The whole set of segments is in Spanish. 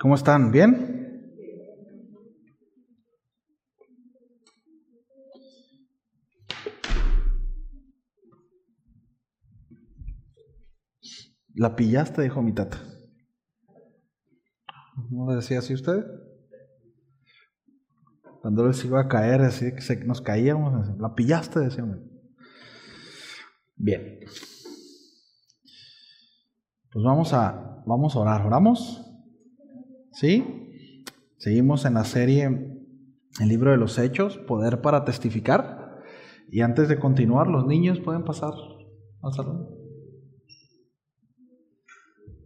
¿Cómo están? ¿Bien? La pillaste, dijo mi tata. ¿No le decía así usted? Cuando les iba a caer, así que nos caíamos, la pillaste, decíamos. Bien. Pues vamos a orar. ¿Oramos? ¿Sí? Seguimos en la serie El libro de los Hechos, Poder para Testificar. Y antes de continuar, los niños pueden pasar al salón.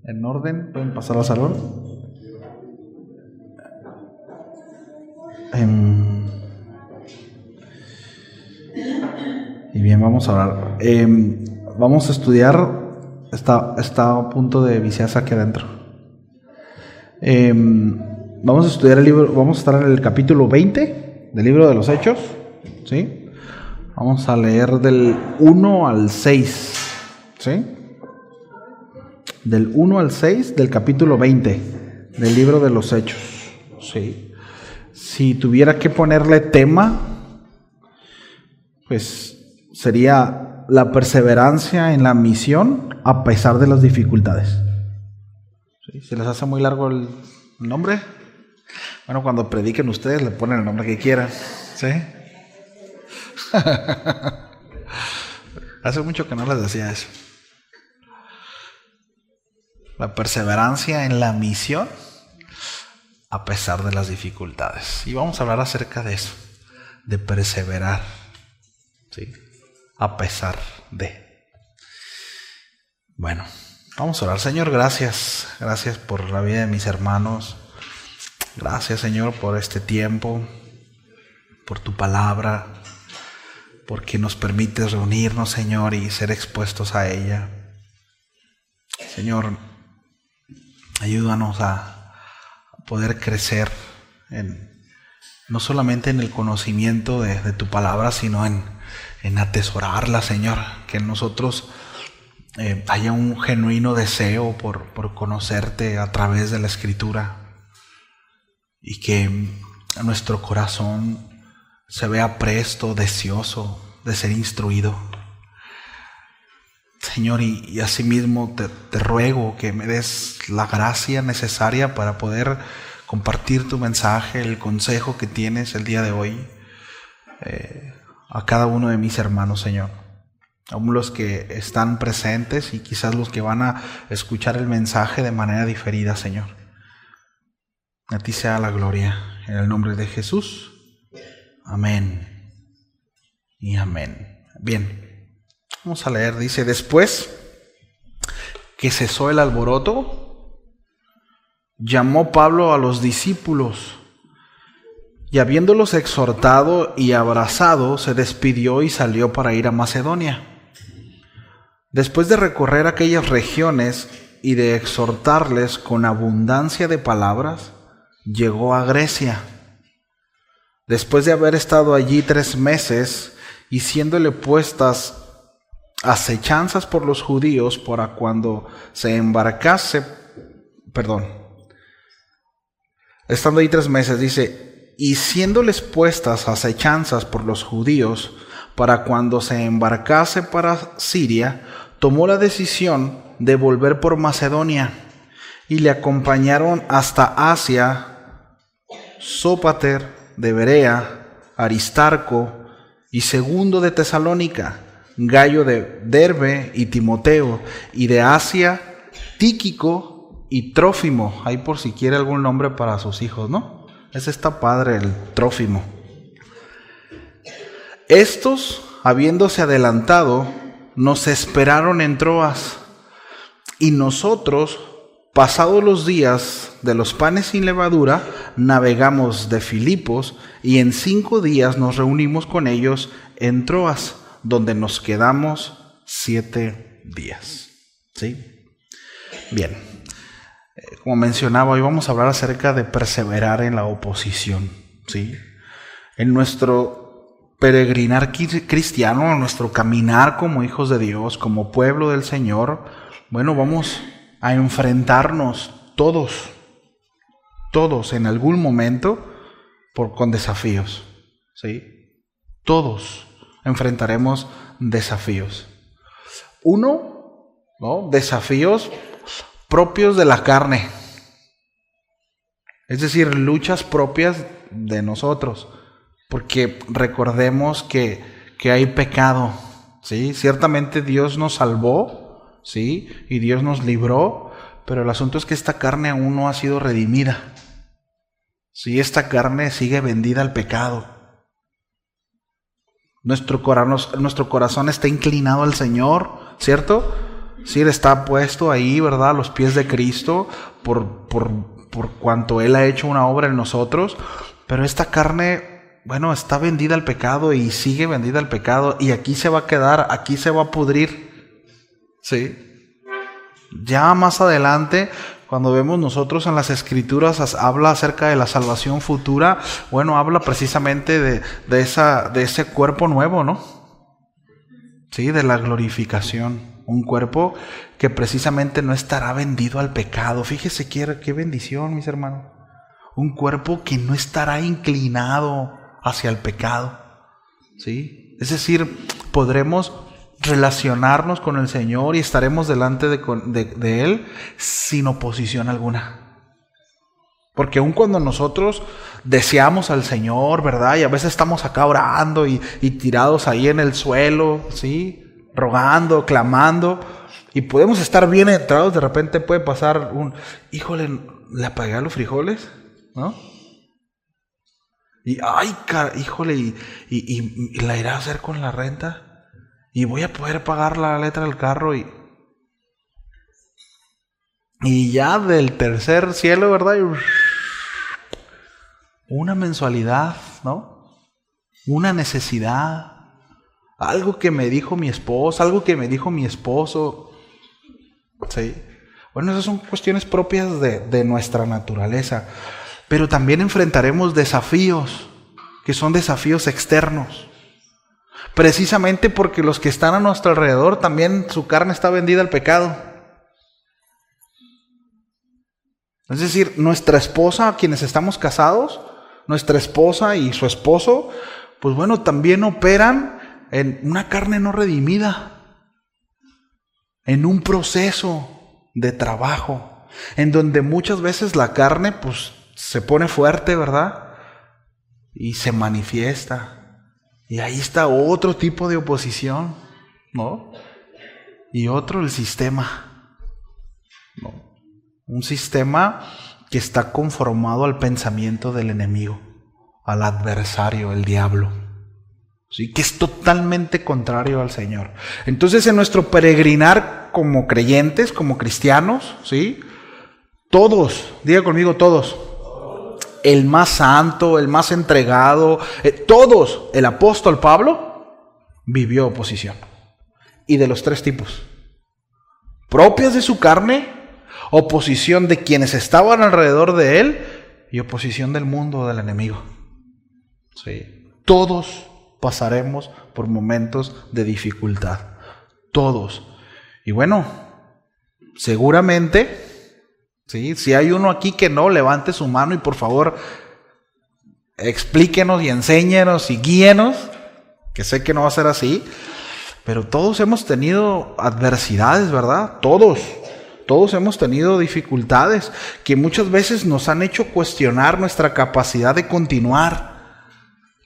En orden, pueden pasar al salón. Y bien, vamos a orar. Vamos a estudiar. Está a punto de viciarse aquí adentro. Vamos a estudiar el libro. Vamos a estar en el capítulo 20 del libro de los Hechos. ¿Sí? Vamos a leer del 1 al 6. ¿Sí? Del 1 al 6 del capítulo 20 del libro de los Hechos. ¿Sí? Si tuviera que ponerle tema, pues sería la perseverancia en la misión a pesar de las dificultades. ¿Sí? ¿Se les hace muy largo el nombre? Bueno, cuando prediquen ustedes le ponen el nombre que quieran. ¿Sí? Hace mucho que no les decía eso. La perseverancia en la misión a pesar de las dificultades. Y vamos a hablar acerca de eso, de perseverar, ¿sí? A pesar de. Bueno, vamos a orar. Señor, gracias. Gracias por la vida de mis hermanos. Gracias, Señor, por este tiempo, por tu palabra, porque nos permites reunirnos, Señor, y ser expuestos a ella. Señor, ayúdanos a poder crecer no solamente en el conocimiento de tu palabra, sino en atesorarla, Señor. Que en nosotros haya un genuino deseo por conocerte a través de la Escritura, y que nuestro corazón se vea presto, deseoso de ser instruido. Señor, y asimismo te ruego que me des la gracia necesaria para poder compartir tu mensaje, el consejo que tienes el día de hoy a cada uno de mis hermanos, Señor. Aún los que están presentes y quizás los que van a escuchar el mensaje de manera diferida, Señor. A ti sea la gloria, en el nombre de Jesús. Amén y amén. Bien. Vamos a leer, dice: después que cesó el alboroto, llamó Pablo a los discípulos, y habiéndolos exhortado y abrazado, se despidió y salió para ir a Macedonia. Después de recorrer aquellas regiones y de exhortarles con abundancia de palabras, llegó a Grecia. Después de haber estado allí 3 meses y siéndole puestas acechanzas por los judíos para cuando se embarcase, estando ahí 3 meses, dice, y siéndoles puestas acechanzas por los judíos para cuando se embarcase para Siria, tomó la decisión de volver por Macedonia, y le acompañaron hasta Asia Sópater de Berea, Aristarco y Segundo de Tesalónica, Gallo de Derbe y Timoteo, y de Asia Tíquico y Trófimo. Ahí por si quiere algún nombre para sus hijos, ¿no? Ese está padre, el Trófimo. Estos, habiéndose adelantado, nos esperaron en Troas, y nosotros, pasados los días de los panes sin levadura, navegamos de Filipos, y en 5 días nos reunimos con ellos en Troas, donde nos quedamos 7 días. ¿Sí? Bien. Como mencionaba, hoy vamos a hablar acerca de perseverar en la oposición. ¿Sí? En nuestro peregrinar cristiano, en nuestro caminar como hijos de Dios, como pueblo del Señor, bueno, vamos a enfrentarnos todos todos en algún momento con desafíos, ¿sí? Todos enfrentaremos desafíos. Uno, ¿no? Desafíos propios de la carne, es decir, luchas propias de nosotros, porque recordemos que hay pecado, ¿sí? Ciertamente Dios nos salvó, ¿sí? Y Dios nos libró, pero el asunto es que esta carne aún no ha sido redimida. Sí, esta carne sigue vendida al pecado. Nuestro corazón está inclinado al Señor, ¿cierto? Sí, Él está puesto ahí, ¿verdad? A los pies de Cristo por cuanto Él ha hecho una obra en nosotros. Pero esta carne, bueno, está vendida al pecado y sigue vendida al pecado. Y aquí se va a quedar, aquí se va a pudrir. ¿Sí? Ya más adelante, cuando vemos nosotros en las Escrituras, habla acerca de la salvación futura. Bueno, habla precisamente de ese cuerpo nuevo, ¿no? Sí, de la glorificación. Un cuerpo que precisamente no estará vendido al pecado. Fíjese qué bendición, mis hermanos. Un cuerpo que no estará inclinado hacia el pecado. ¿Sí? Es decir, podremos relacionarnos con el Señor y estaremos delante de Él sin oposición alguna. Porque aun cuando nosotros deseamos al Señor, ¿verdad? Y a veces estamos acá orando y tirados ahí en el suelo, ¿sí? Rogando, clamando, y podemos estar bien entrados, de repente puede pasar híjole, le apagué a los frijoles, ¿no? Y ay, híjole, y la iré a hacer con la renta, y voy a poder pagar la letra del carro, y ya del tercer cielo, ¿verdad? Una mensualidad, ¿no? Una necesidad. Algo que me dijo mi esposa, algo que me dijo mi esposo. ¿Sí? Bueno, esas son cuestiones propias de nuestra naturaleza. Pero también enfrentaremos desafíos, que son desafíos externos. Precisamente porque los que están a nuestro alrededor, también su carne está vendida al pecado. Es decir, nuestra esposa, quienes estamos casados, nuestra esposa y su esposo, pues bueno, también operan en una carne no redimida, en un proceso de trabajo, en donde muchas veces la carne pues se pone fuerte, ¿verdad? Y se manifiesta. Y ahí está otro tipo de oposición, ¿no? Y otro, el sistema, ¿no? Un sistema que está conformado al pensamiento del enemigo, al adversario, el diablo. ¿Sí? Que es totalmente contrario al Señor. Entonces, en nuestro peregrinar como creyentes, como cristianos, ¿sí? Todos, diga conmigo todos, el más santo, el más entregado, todos, el apóstol Pablo vivió oposición. Y de los tres tipos: propias de su carne, oposición de quienes estaban alrededor de él y oposición del mundo, del enemigo. ¿Sí? Todos pasaremos por momentos de dificultad. Todos. Y bueno, seguramente, ¿sí? Si hay uno aquí que no, levante su mano y por favor explíquenos y enséñenos y guíenos, que sé que no va a ser así, pero todos hemos tenido adversidades, ¿verdad? Todos hemos tenido dificultades que muchas veces nos han hecho cuestionar nuestra capacidad de continuar.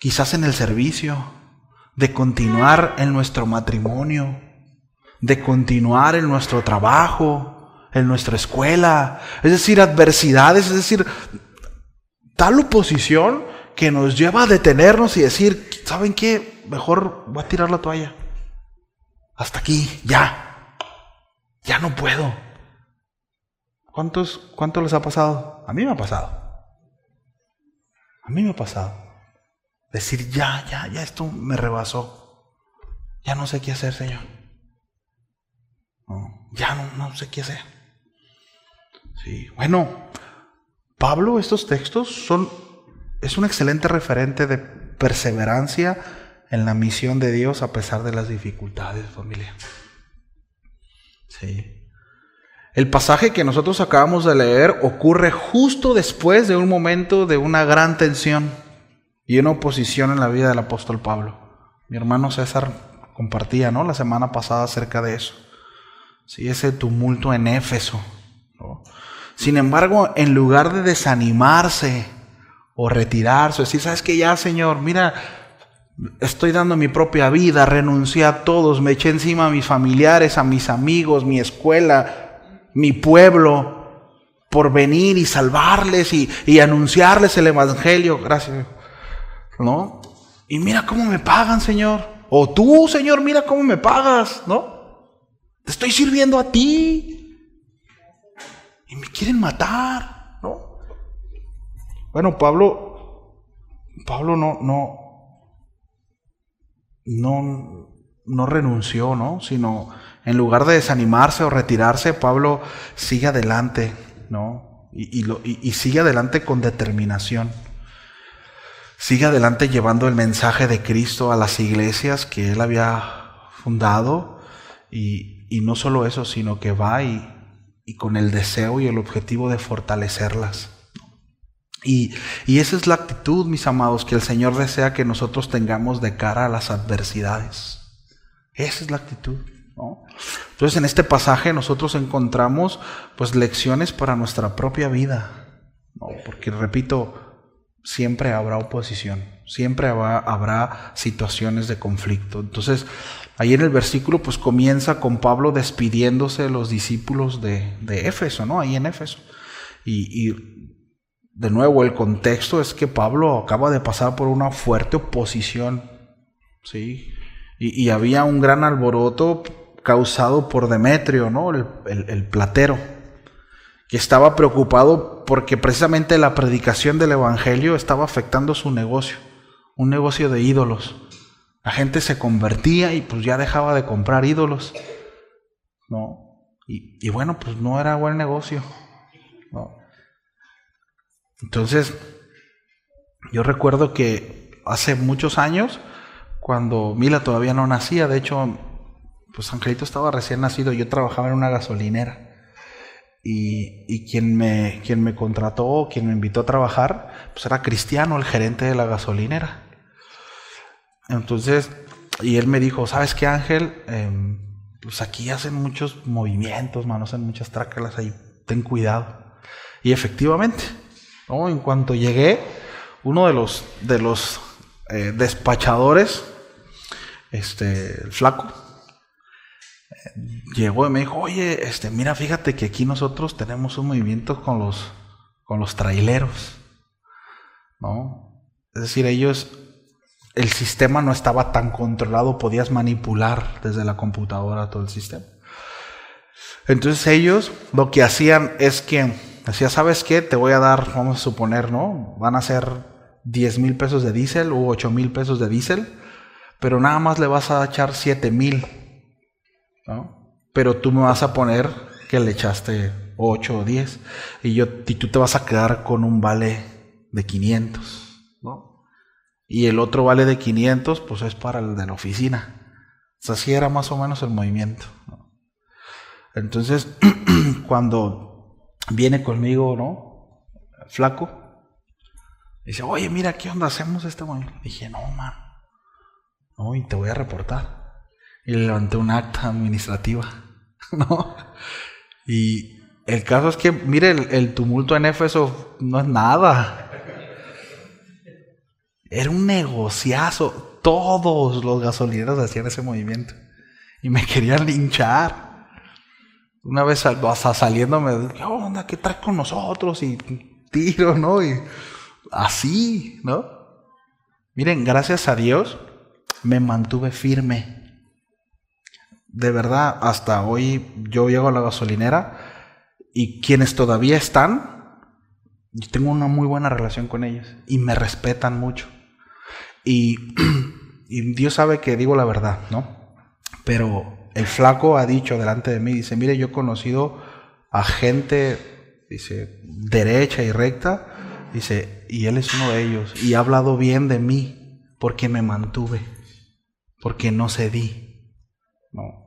Quizás en el servicio, de continuar en nuestro matrimonio, de continuar en nuestro trabajo, en nuestra escuela. Es decir, adversidades, es decir, tal oposición que nos lleva a detenernos y decir, ¿saben qué? Mejor voy a tirar la toalla. Hasta aquí, ya no puedo. ¿Cuánto les ha pasado? A mí me ha pasado. Decir, ya esto me rebasó. Ya no sé qué hacer, Señor. No sé qué hacer. Sí, bueno, Pablo, estos textos es un excelente referente de perseverancia en la misión de Dios a pesar de las dificultades, familia. Sí. El pasaje que nosotros acabamos de leer ocurre justo después de un momento de una gran tensión y una oposición en la vida del apóstol Pablo. Mi hermano César compartía, ¿no?, la semana pasada acerca de eso. Sí, ese tumulto en Éfeso, ¿no? Sin embargo, en lugar de desanimarse o retirarse, decir, ¿sabes qué? Ya, Señor, mira, estoy dando mi propia vida, renuncié a todos, me eché encima a mis familiares, a mis amigos, mi escuela, mi pueblo, por venir y salvarles y anunciarles el evangelio. Gracias, ¿no? Y mira cómo me pagan, Señor. O tú, Señor, mira cómo me pagas, ¿no? Te estoy sirviendo a ti y me quieren matar, ¿no? Bueno, Pablo no renunció, ¿no? Sino en lugar de desanimarse o retirarse, Pablo sigue adelante, ¿no? Y sigue adelante con determinación. Sigue adelante llevando el mensaje de Cristo a las iglesias que él había fundado. Y no solo eso, sino que va y con el deseo y el objetivo de fortalecerlas. Y esa es la actitud, mis amados, que el Señor desea que nosotros tengamos de cara a las adversidades. Esa es la actitud, ¿no? Entonces, en este pasaje nosotros encontramos pues lecciones para nuestra propia vida, ¿no? Porque, repito, siempre habrá oposición, siempre habrá situaciones de conflicto. Entonces, ahí en el versículo pues comienza con Pablo despidiéndose de los discípulos de Éfeso, ¿no? Ahí en Éfeso. Y de nuevo, el contexto es que Pablo acaba de pasar por una fuerte oposición, ¿sí? Y había un gran alboroto causado por Demetrio, ¿no? El platero, que estaba preocupado porque precisamente la predicación del evangelio estaba afectando su negocio, un negocio de ídolos. La gente se convertía y pues ya dejaba de comprar ídolos, ¿no? Y bueno, pues no era buen negocio, ¿no? Entonces, yo recuerdo que hace muchos años, cuando Mila todavía no nacía, de hecho, pues Angelito estaba recién nacido, yo trabajaba en una gasolinera. Y quien me contrató, quien me invitó a trabajar, pues era Cristiano, el gerente de la gasolinera. Entonces, y él me dijo, ¿sabes qué, Ángel? Pues aquí hacen muchos movimientos, mano, hacen muchas trácalas ahí, ten cuidado. Y efectivamente, ¿no? En cuanto llegué, uno de los despachadores, el flaco, llegó y me dijo, oye, mira, fíjate que aquí nosotros tenemos un movimiento con los traileros, ¿no? Es decir, el sistema no estaba tan controlado, podías manipular desde la computadora todo el sistema. Entonces ellos lo que hacían es que decía, ¿sabes qué? Te voy a dar, vamos a suponer, ¿no? Van a ser 10,000 pesos de diésel o 8,000 pesos de diésel, pero nada más le vas a echar 7,000, ¿no? Pero tú me vas a poner que le echaste 8 o 10 y tú te vas a quedar con un vale de 500, ¿no? Y el otro vale de 500 pues es para el de la oficina. O sea, así era más o menos el movimiento, ¿no? Entonces, cuando viene conmigo, ¿no?, flaco, dice, oye, mira, ¿qué onda? ¿Hacemos este movimiento? Dije, no, man, no, y te voy a reportar. Y le levanté un acta administrativa, ¿no? Y el caso es que, mire, el tumulto en Éfeso no es nada. Era un negociazo. Todos los gasolineros hacían ese movimiento. Y me querían linchar. Una vez saliendo me dije, ¿qué onda? ¿Qué traes con nosotros? Y tiro, ¿no? Y así, ¿no? Miren, gracias a Dios me mantuve firme. De verdad, hasta hoy yo llego a la gasolinera y quienes todavía están, yo tengo una muy buena relación con ellos y me respetan mucho. Y Dios sabe que digo la verdad, ¿no? Pero el flaco ha dicho delante de mí, dice, mire, yo he conocido a gente, dice, derecha y recta, dice, y él es uno de ellos, y ha hablado bien de mí, porque me mantuve, porque no cedí, ¿no?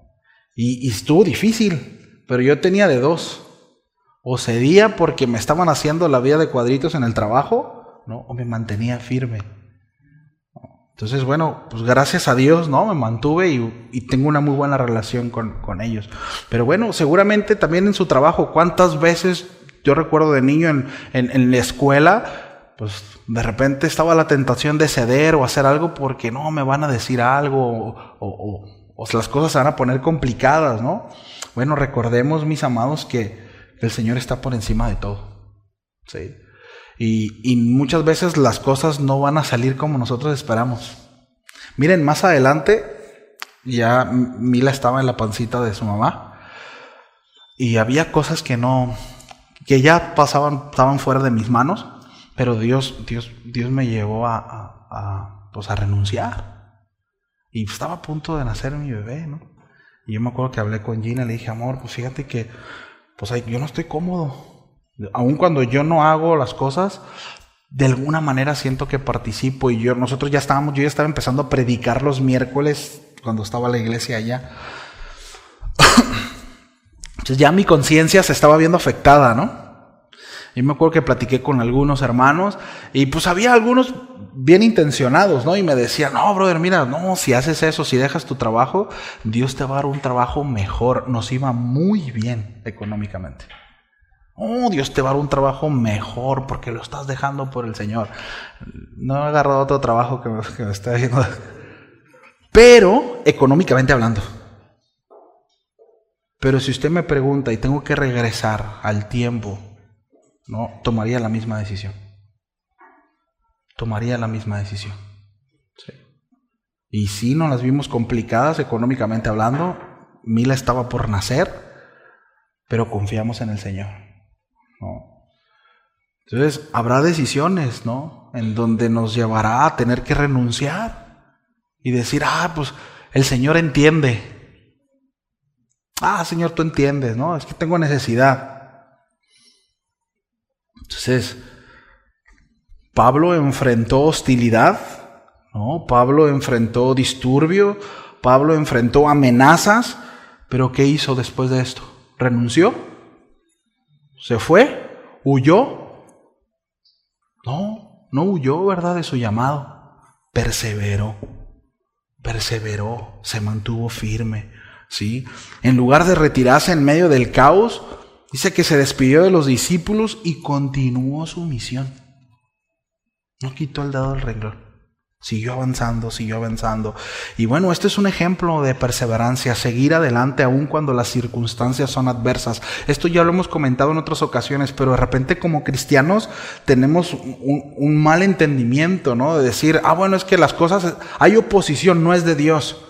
Y estuvo difícil, Pero yo tenía de dos. O cedía porque me estaban haciendo la vida de cuadritos en el trabajo, ¿no? O me mantenía firme. Entonces, bueno, pues gracias a Dios, ¿no? Me mantuve y tengo una muy buena relación con ellos. Pero bueno, seguramente también en su trabajo, ¿cuántas veces yo recuerdo de niño en la escuela? Pues de repente estaba la tentación de ceder o hacer algo porque no, me van a decir algo o las cosas se van a poner complicadas, ¿no? Bueno, recordemos, mis amados, que el Señor está por encima de todo, ¿sí? Y muchas veces las cosas no van a salir como nosotros esperamos. Miren, más adelante, ya Mila estaba en la pancita de su mamá y había cosas que ya estaban fuera de mis manos, pero Dios me llevó a renunciar. Y estaba a punto de nacer mi bebé, ¿no? Y yo me acuerdo que hablé con Gina, le dije, amor, pues fíjate que yo no estoy cómodo. Aun cuando yo no hago las cosas, de alguna manera siento que participo. Y yo ya estaba empezando a predicar los miércoles cuando estaba la iglesia allá. Entonces ya mi conciencia se estaba viendo afectada, ¿no? Y me acuerdo que platiqué con algunos hermanos y pues había algunos bien intencionados, ¿no? Y me decían, no, brother, mira, no, si haces eso, si dejas tu trabajo, Dios te va a dar un trabajo mejor. Nos iba muy bien económicamente. Oh, Dios te va a dar un trabajo mejor porque lo estás dejando por el Señor. No he agarrado otro trabajo que me esté haciendo. Pero, económicamente hablando. Pero si usted me pregunta y tengo que regresar al tiempo, no, tomaría la misma decisión. Tomaría la misma decisión. Sí. Y sí, nos las vimos complicadas económicamente hablando. Mila estaba por nacer, pero confiamos en el Señor, ¿no? Entonces, habrá decisiones, ¿no? En donde nos llevará a tener que renunciar y decir, pues el Señor entiende. Señor, tú entiendes, ¿no? Es que tengo necesidad. Entonces, Pablo enfrentó hostilidad, ¿no? Pablo enfrentó disturbio, Pablo enfrentó amenazas, pero ¿qué hizo después de esto? ¿Renunció? ¿Se fue? ¿Huyó? No huyó, ¿verdad?, de su llamado. Perseveró, se mantuvo firme, ¿sí? En lugar de retirarse en medio del caos, dice que se despidió de los discípulos y continuó su misión. No quitó el dedo del renglón. Siguió avanzando. Y bueno, este es un ejemplo de perseverancia, seguir adelante aun cuando las circunstancias son adversas. Esto ya lo hemos comentado en otras ocasiones, pero de repente como cristianos tenemos un mal entendimiento, ¿no? De decir, bueno, es que las cosas, hay oposición, no es de Dios.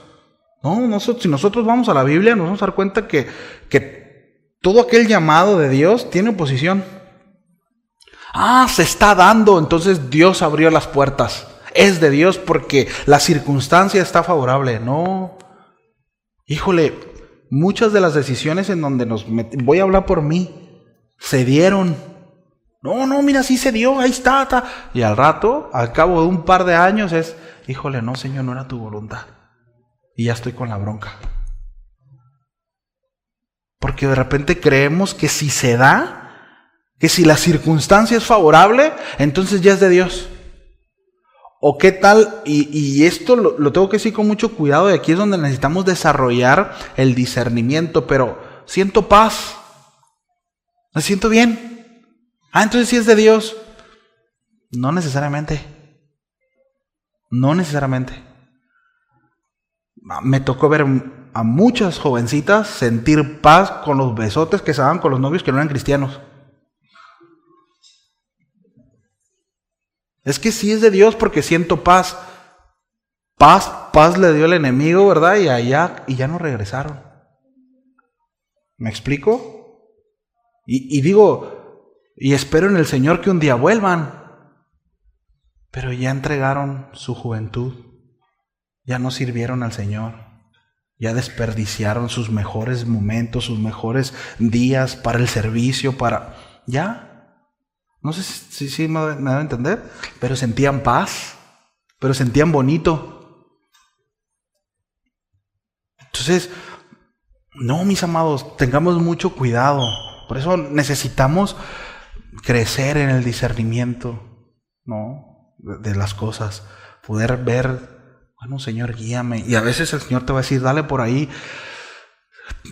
No, si nosotros vamos a la Biblia nos vamos a dar cuenta que todo aquel llamado de Dios tiene oposición. Se está dando, entonces Dios abrió las puertas. Es de Dios porque la circunstancia está favorable. No. Híjole, muchas de las decisiones en donde voy a hablar por mí, se dieron. No, mira, sí se dio, ahí está. Y al rato, al cabo de un par de años híjole, no, Señor, no era tu voluntad. Y ya estoy con la bronca. Porque de repente creemos que si se da, que si la circunstancia es favorable, entonces ya es de Dios. ¿O qué tal? Y esto lo tengo que decir con mucho cuidado, y aquí es donde necesitamos desarrollar el discernimiento, pero siento paz, me siento bien. Entonces sí es de Dios. No necesariamente. Me tocó ver a muchas jovencitas sentir paz con los besotes que se daban con los novios que no eran cristianos. Es que sí es de Dios porque siento paz. Paz le dio el enemigo, ¿verdad? Y ya no regresaron. ¿Me explico? Y digo, y espero en el Señor que un día vuelvan. Pero ya entregaron su juventud. Ya no sirvieron al Señor. Ya desperdiciaron sus mejores momentos, sus mejores días para el servicio, ya. No sé si me da a entender, pero sentían paz, pero sentían bonito. Entonces, No, mis amados, tengamos mucho cuidado. Por eso necesitamos crecer en el discernimiento, ¿no? De las cosas. Poder ver, bueno, Señor, guíame. Y a veces el Señor te va a decir, dale por ahí.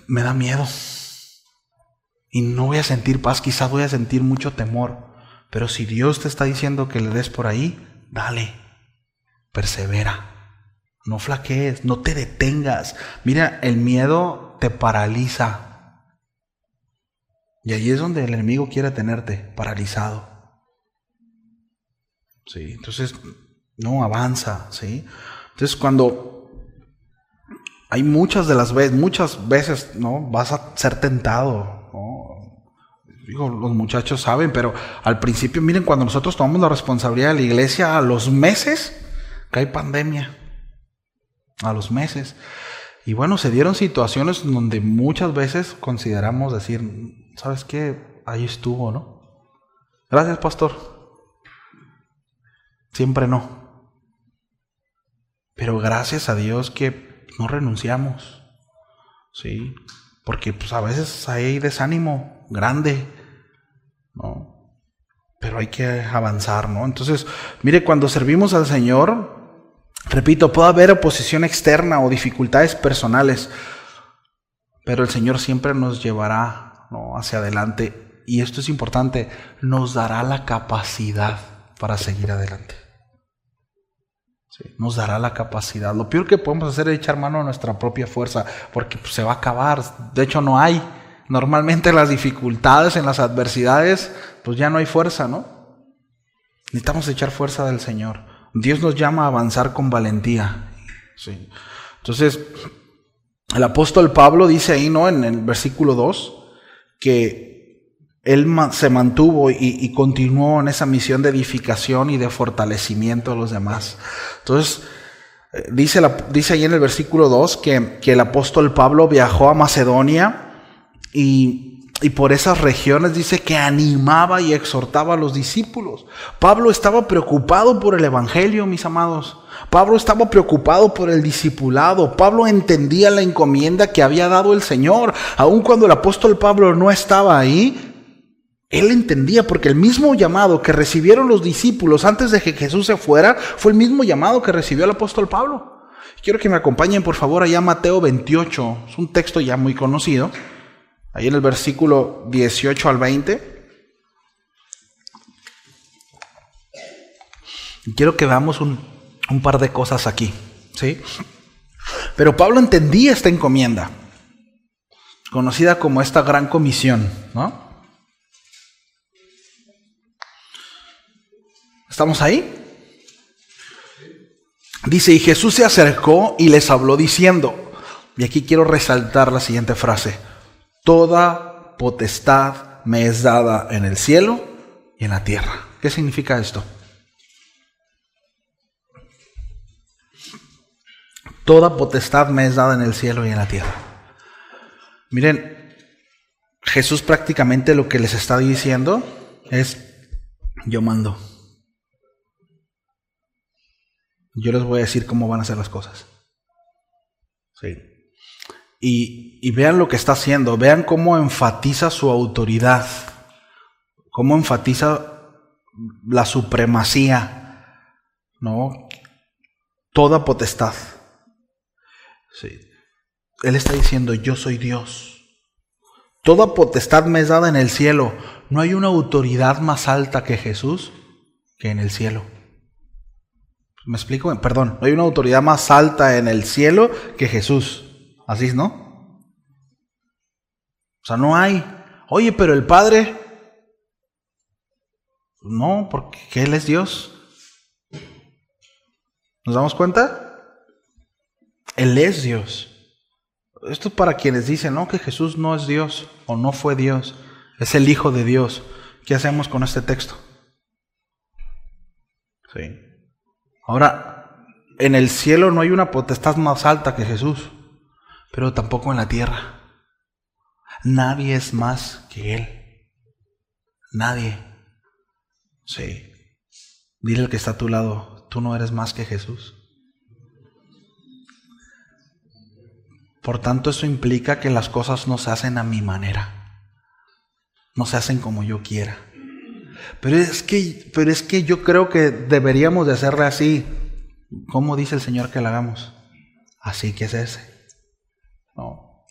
Me da miedo. Y no voy a sentir paz, quizás voy a sentir mucho temor. Pero si Dios te está diciendo que le des por ahí, dale. Persevera. No flaquees, no te detengas. Mira, el miedo te paraliza. Y ahí es donde el enemigo quiere tenerte, paralizado. Sí, entonces, no avanza, ¿sí? Entonces, cuando hay muchas veces, ¿no? Vas a ser tentado, ¿no? Digo, los muchachos saben, pero al principio, miren, cuando nosotros tomamos la responsabilidad de la iglesia, a los meses cae pandemia. A los meses. Y bueno, se dieron situaciones donde muchas veces consideramos decir, ¿sabes qué? Ahí estuvo, ¿no? Gracias, pastor. Siempre no. Pero gracias a Dios que no renunciamos. Sí. Porque pues a veces hay desánimo grande, ¿no? Pero hay que avanzar, ¿no? Entonces, mire, cuando servimos al Señor, repito, puede haber oposición externa o dificultades personales, pero el Señor siempre nos llevará, ¿no?, hacia adelante. Y esto es importante, nos dará la capacidad para seguir adelante. Sí, nos dará la capacidad. Lo peor que podemos hacer es echar mano a nuestra propia fuerza, porque pues, se va a acabar. De hecho, no hay. Normalmente en las dificultades, en las adversidades, pues ya no hay fuerza, ¿no? Necesitamos echar fuerza del Señor. Dios nos llama a avanzar con valentía. Sí. Entonces, el apóstol Pablo dice ahí, ¿no?, en el versículo 2, que él se mantuvo y continuó en esa misión de edificación y de fortalecimiento a los demás. Entonces, dice ahí en el versículo 2 que el apóstol Pablo viajó a Macedonia y por esas regiones dice que animaba y exhortaba a los discípulos. Pablo estaba preocupado por el evangelio, mis amados. Pablo estaba preocupado por el discipulado. Pablo entendía la encomienda que había dado el Señor. Aun cuando el apóstol Pablo no estaba ahí, él entendía, porque el mismo llamado que recibieron los discípulos antes de que Jesús se fuera, fue el mismo llamado que recibió el apóstol Pablo. Quiero que me acompañen por favor allá a Mateo 28. Es un texto ya muy conocido. Ahí en el versículo 18 al 20. Quiero que veamos un par de cosas aquí, ¿sí? Pero Pablo entendía esta encomienda, conocida como esta gran comisión, ¿no? ¿Estamos ahí? Dice, y Jesús se acercó y les habló diciendo, y aquí quiero resaltar la siguiente frase: toda potestad me es dada en el cielo y en la tierra. ¿Qué significa esto? Toda potestad me es dada en el cielo y en la tierra. Miren, Jesús prácticamente lo que les está diciendo es, yo mando. Yo les voy a decir cómo van a ser las cosas. Sí. Y vean lo que está haciendo, vean cómo enfatiza su autoridad, cómo enfatiza la supremacía, ¿no? Toda potestad. Sí. Él está diciendo, yo soy Dios. Toda potestad me es dada en el cielo. No hay una autoridad más alta que Jesús que en el cielo. ¿Me explico? Perdón, no hay una autoridad más alta en el cielo que Jesús. Así es, ¿no? O sea, no hay. Oye, pero el Padre. No, porque Él es Dios. ¿Nos damos cuenta? Él es Dios. Esto es para quienes dicen, no, que Jesús no es Dios o no fue Dios. Es el Hijo de Dios. ¿Qué hacemos con este texto? Sí. Ahora, en el cielo no hay una potestad más alta que Jesús, pero tampoco en la tierra. Nadie es más que Él. Nadie. Sí. Dile al que está a tu lado, tú no eres más que Jesús. Por tanto, eso implica que las cosas no se hacen a mi manera. No se hacen como yo quiera. Pero es que yo creo que deberíamos de hacerle así. ¿Cómo dice el Señor que la hagamos? Así que es ese. No.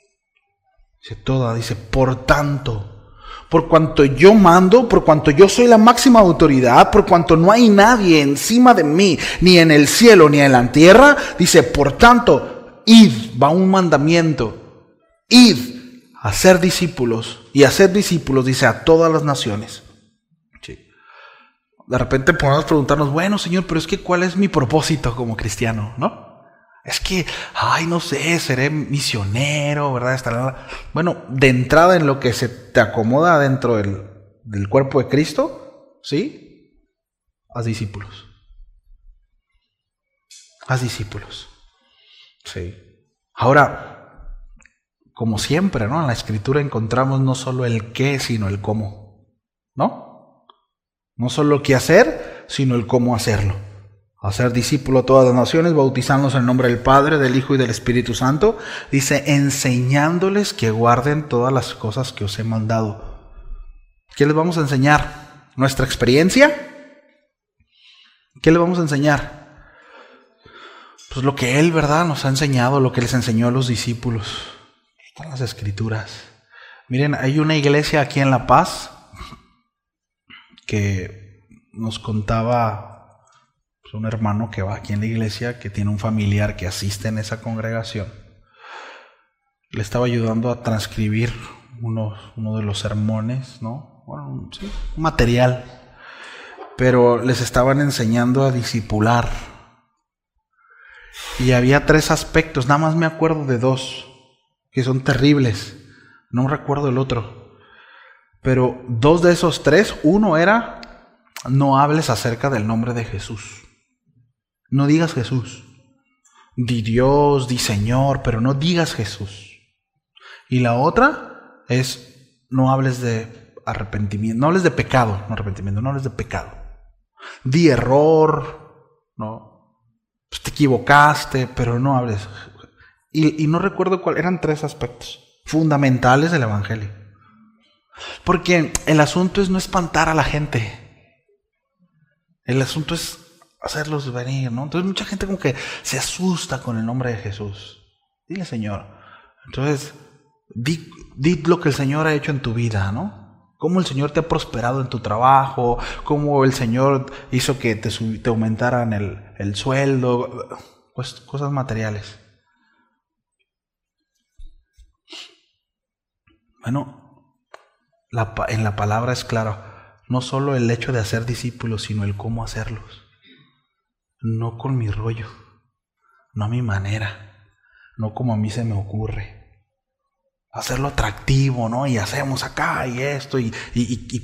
Dice, por tanto, por cuanto yo mando, por cuanto yo soy la máxima autoridad, por cuanto no hay nadie encima de mí, ni en el cielo, ni en la tierra, dice, por tanto, id, va un mandamiento, id, a ser discípulos, y hacer discípulos, dice, a todas las naciones. Sí. De repente podemos preguntarnos, bueno, Señor, pero es que ¿cuál es mi propósito como cristiano? ¿No? Es que, no sé, seré misionero, ¿verdad? Bueno, de entrada en lo que se te acomoda dentro del cuerpo de Cristo, ¿sí? Haz discípulos. Haz discípulos. Sí. Ahora, como siempre, ¿no? En la Escritura encontramos no solo el qué, sino el cómo, ¿no? No solo qué hacer, sino el cómo hacerlo. Hacer discípulo a todas las naciones, bautizándolos en el nombre del Padre, del Hijo y del Espíritu Santo. Dice, enseñándoles que guarden todas las cosas que os he mandado. ¿Qué les vamos a enseñar? ¿Nuestra experiencia? ¿Qué les vamos a enseñar? Pues lo que Él, ¿verdad?, nos ha enseñado, lo que les enseñó a los discípulos. Están las Escrituras. Miren, hay una iglesia aquí en La Paz que nos contaba un hermano que va aquí en la iglesia, que tiene un familiar que asiste en esa congregación. Le estaba ayudando a transcribir uno de los sermones, ¿no? Bueno, sí, un material. Pero les estaban enseñando a discipular. Y había 3 aspectos, nada más me acuerdo de 2, que son terribles. No recuerdo el otro. Pero 2 de esos 3, uno era, no hables acerca del nombre de Jesús. No digas Jesús. Di Dios, di Señor, pero no digas Jesús. Y la otra es, no hables de arrepentimiento, no hables de pecado, no arrepentimiento, no hables de pecado. Di error, ¿no? Pues te equivocaste, pero no hables. Y no recuerdo cuál, eran 3 aspectos fundamentales del Evangelio. Porque el asunto es no espantar a la gente. El asunto es hacerlos venir, ¿no? Entonces mucha gente como que se asusta con el nombre de Jesús. Dile, Señor. Entonces, di lo que el Señor ha hecho en tu vida, ¿no? Cómo el Señor te ha prosperado en tu trabajo, cómo el Señor hizo que te aumentaran el sueldo, pues cosas materiales. Bueno, en la palabra es claro, no solo el hecho de hacer discípulos, sino el cómo hacerlos. No con mi rollo, no a mi manera, no como a mí se me ocurre. Hacerlo atractivo, ¿no? Y hacemos acá y esto y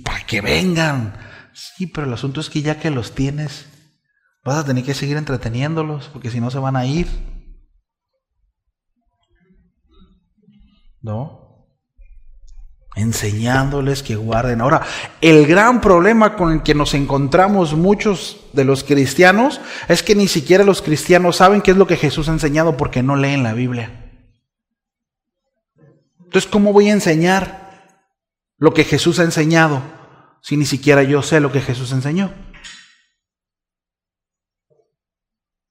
para que vengan. Sí, pero el asunto es que ya que los tienes, vas a tener que seguir entreteniéndolos, porque si no se van a ir. ¿No? Enseñándoles que guarden. Ahora, el gran problema con el que nos encontramos muchos de los cristianos es que ni siquiera los cristianos saben qué es lo que Jesús ha enseñado porque no leen la Biblia. Entonces, ¿cómo voy a enseñar lo que Jesús ha enseñado si ni siquiera yo sé lo que Jesús enseñó?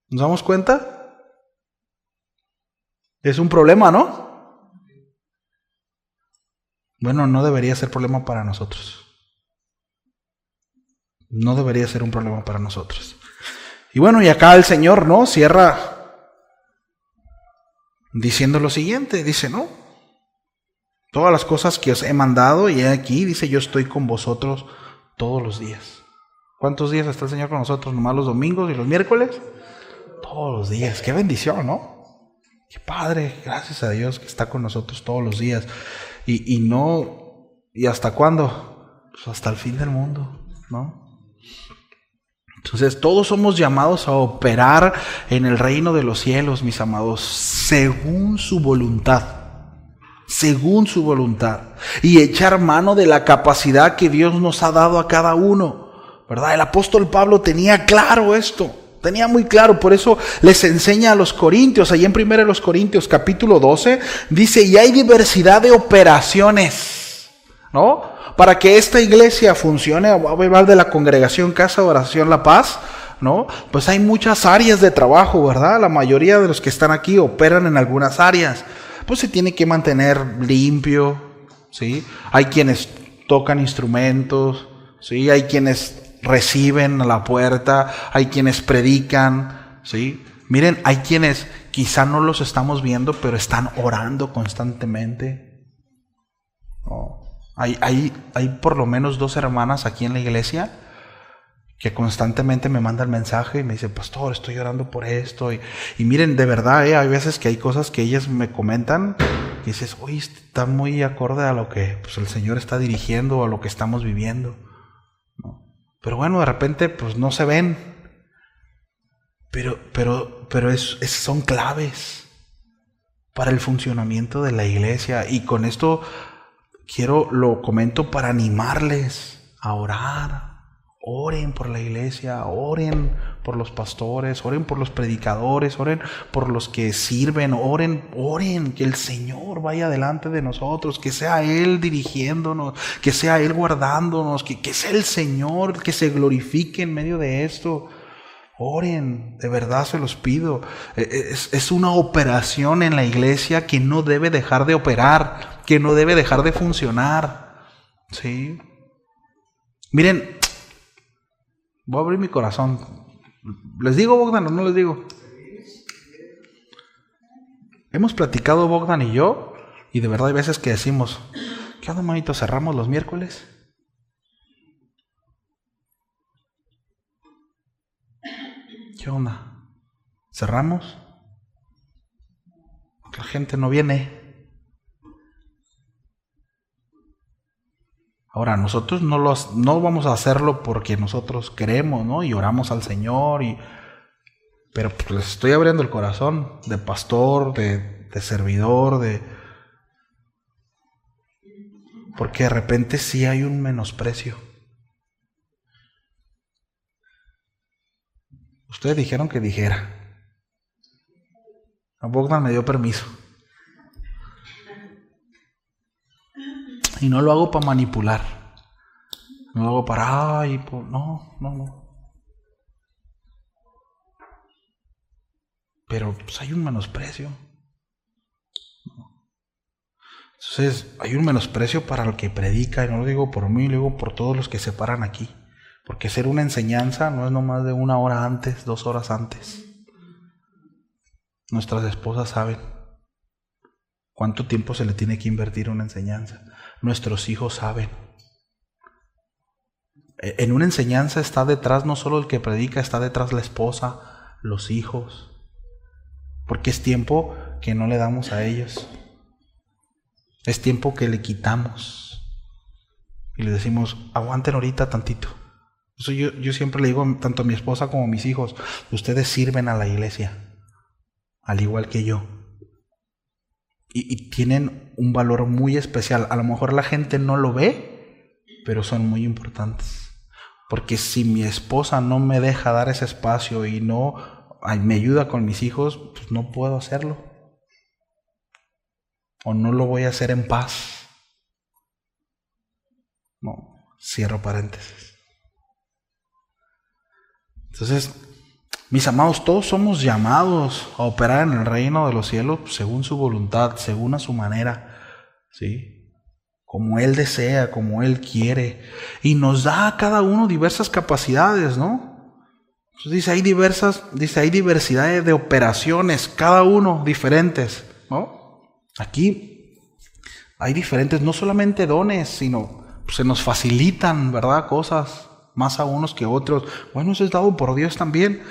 ¿Nos damos cuenta? Es un problema, ¿no? Bueno, no debería ser problema para nosotros. No debería ser un problema para nosotros. Y bueno, y acá el Señor, ¿no?, cierra diciendo lo siguiente. Dice, ¿no? Todas las cosas que os he mandado, y aquí dice, yo estoy con vosotros todos los días. ¿Cuántos días está el Señor con nosotros? ¿Nomás los domingos y los miércoles? Todos los días. Qué bendición, ¿no? Qué padre, gracias a Dios que está con nosotros todos los días. ¿Y hasta cuándo? Pues hasta el fin del mundo, ¿no? Entonces todos somos llamados a operar en el reino de los cielos, mis amados, según su voluntad. Según su voluntad. Y echar mano de la capacidad que Dios nos ha dado a cada uno, ¿verdad? El apóstol Pablo tenía claro esto. Tenía muy claro, por eso les enseña a los corintios. Ahí en 1 Corintios capítulo 12 dice, y hay diversidad de operaciones, ¿no? Para que esta iglesia funcione, voy a hablar de la congregación Casa de Oración La Paz, ¿no? Pues hay muchas áreas de trabajo, ¿verdad? La mayoría de los que están aquí operan en algunas áreas. Pues se tiene que mantener limpio, ¿sí? Hay quienes tocan instrumentos, ¿sí? Hay quienes reciben a la puerta, hay quienes predican, ¿sí? Miren, hay quienes quizá no los estamos viendo, pero están orando constantemente, ¿no? Hay por lo menos 2 hermanas aquí en la iglesia que constantemente me mandan mensaje y me dicen, pastor, estoy orando por esto. Y miren, de verdad, hay veces que hay cosas que ellas me comentan y dices, uy, está muy acorde a lo que pues, el Señor está dirigiendo, a lo que estamos viviendo, ¿no? Pero bueno, de repente pues no se ven. Pero son claves para el funcionamiento de la iglesia. Y con esto lo comento para animarles a orar. Oren por la iglesia, oren por los pastores, oren por los predicadores, oren por los que sirven, oren que el Señor vaya delante de nosotros, que sea Él dirigiéndonos, que sea Él guardándonos, que sea el Señor que se glorifique en medio de esto. Oren, de verdad se los pido. Es una operación en la iglesia que no debe dejar de operar, que no debe dejar de funcionar, ¿sí? Miren, voy a abrir mi corazón. ¿Les digo, Bogdan, o no les digo? Hemos platicado Bogdan y yo, y de verdad hay veces que decimos, ¿qué onda, manito? ¿Cerramos los miércoles? ¿Qué onda? ¿Cerramos? La gente no viene. Ahora, nosotros no vamos a hacerlo porque nosotros queremos, ¿no? Y oramos al Señor, pero pues les estoy abriendo el corazón de pastor, de servidor, porque de repente sí hay un menosprecio. Ustedes dijeron que dijera. A Bogdan me dio permiso. Y no lo hago para manipular. No lo hago para, no. Pero pues hay un menosprecio. Entonces, hay un menosprecio para el que predica, y no lo digo por mí, lo digo por todos los que se paran aquí. Porque hacer una enseñanza no es nomás de 1 hora antes, 2 horas antes. Nuestras esposas saben cuánto tiempo se le tiene que invertir en una enseñanza. Nuestros hijos saben. En una enseñanza está detrás no solo el que predica, está detrás la esposa, los hijos. Porque es tiempo que no le damos a ellos. Es tiempo que le quitamos. Y le decimos, aguanten ahorita tantito. Eso yo siempre le digo tanto a mi esposa como a mis hijos, ustedes sirven a la iglesia, al igual que yo. Y tienen un valor muy especial. A lo mejor la gente no lo ve, pero son muy importantes. Porque si mi esposa no me deja dar ese espacio y no me ayuda con mis hijos, pues no puedo hacerlo. O no lo voy a hacer en paz. No, cierro paréntesis. Entonces, mis amados, todos somos llamados a operar en el reino de los cielos según su voluntad, según a su manera, ¿sí? Como Él desea, como Él quiere. Y nos da a cada uno diversas capacidades, ¿no? Entonces hay diversidad de operaciones, cada uno diferentes, ¿no? Aquí hay diferentes, no solamente dones, sino se nos facilitan, ¿verdad? Cosas más a unos que a otros. Bueno, eso es dado por Dios también.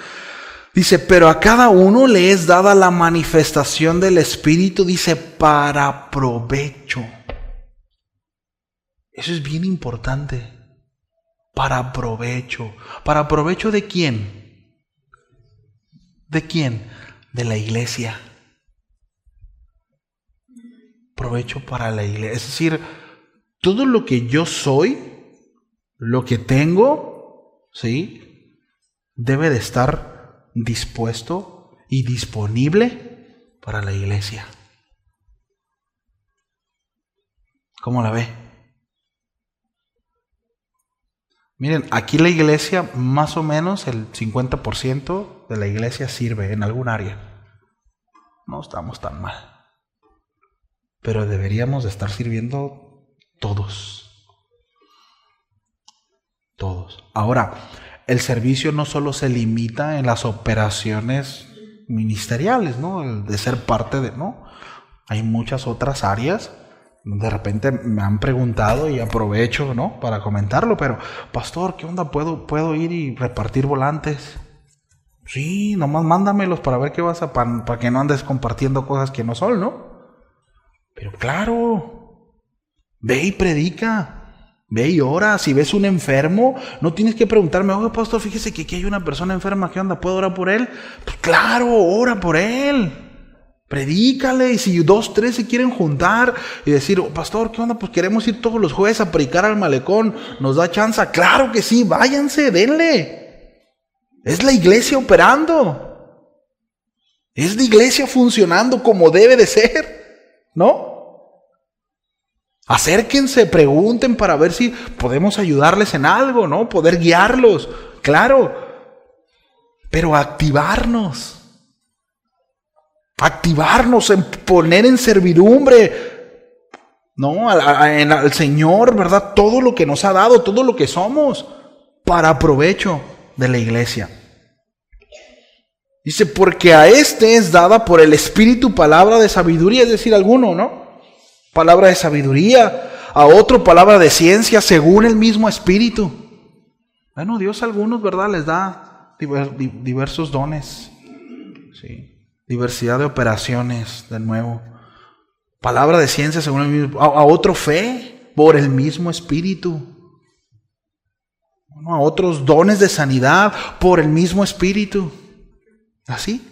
Dice, pero a cada uno le es dada la manifestación del Espíritu, dice, para provecho. Eso es bien importante. Para provecho. ¿Para provecho de quién? ¿De quién? De la iglesia. Provecho para la iglesia. Es decir, todo lo que yo soy, lo que tengo, ¿sí? Debe de estar dispuesto y disponible para la iglesia. ¿Cómo la ve? Miren, aquí la iglesia, más o menos el 50% de la iglesia sirve en algún área. No estamos tan mal. Pero deberíamos de estar sirviendo todos. Todos. Ahora, el servicio no solo se limita en las operaciones ministeriales, ¿no? El de ser parte de, ¿no? Hay muchas otras áreas. De repente me han preguntado y aprovecho, ¿no?, para comentarlo, pero pastor, ¿qué onda? ¿Puedo ir y repartir volantes? Sí, nomás mándamelos para ver qué vas a... para que no andes compartiendo cosas que no son, ¿no? Pero claro, ve y predica, ve y ora. Si ves un enfermo, no tienes que preguntarme, oye pastor, fíjese que aquí hay una persona enferma, ¿qué onda? ¿Puedo orar por él? Pues claro, ora por él. Predícale, y si 2, 3 se quieren juntar y decir, pastor, ¿qué onda? Pues queremos ir todos los jueves a predicar al malecón, ¿nos da chance? Claro que sí, váyanse, denle. Es la iglesia operando. Es la iglesia funcionando como debe de ser, ¿no? Acérquense, pregunten para ver si podemos ayudarles en algo, ¿no? Poder guiarlos, claro. Pero activarnos en poner en servidumbre, ¿no? Al Señor, ¿verdad? Todo lo que nos ha dado, todo lo que somos, para provecho de la iglesia. Dice, porque a este es dada por el Espíritu palabra de sabiduría, es decir, alguno, ¿no? Palabra de sabiduría, a otro palabra de ciencia, según el mismo Espíritu. Bueno, Dios a algunos, ¿verdad?, les da diversos dones, sí. Diversidad de operaciones, de nuevo. Palabra de ciencia según el mismo. A otro fe, por el mismo Espíritu. Bueno, a otros dones de sanidad, por el mismo Espíritu. ¿Así?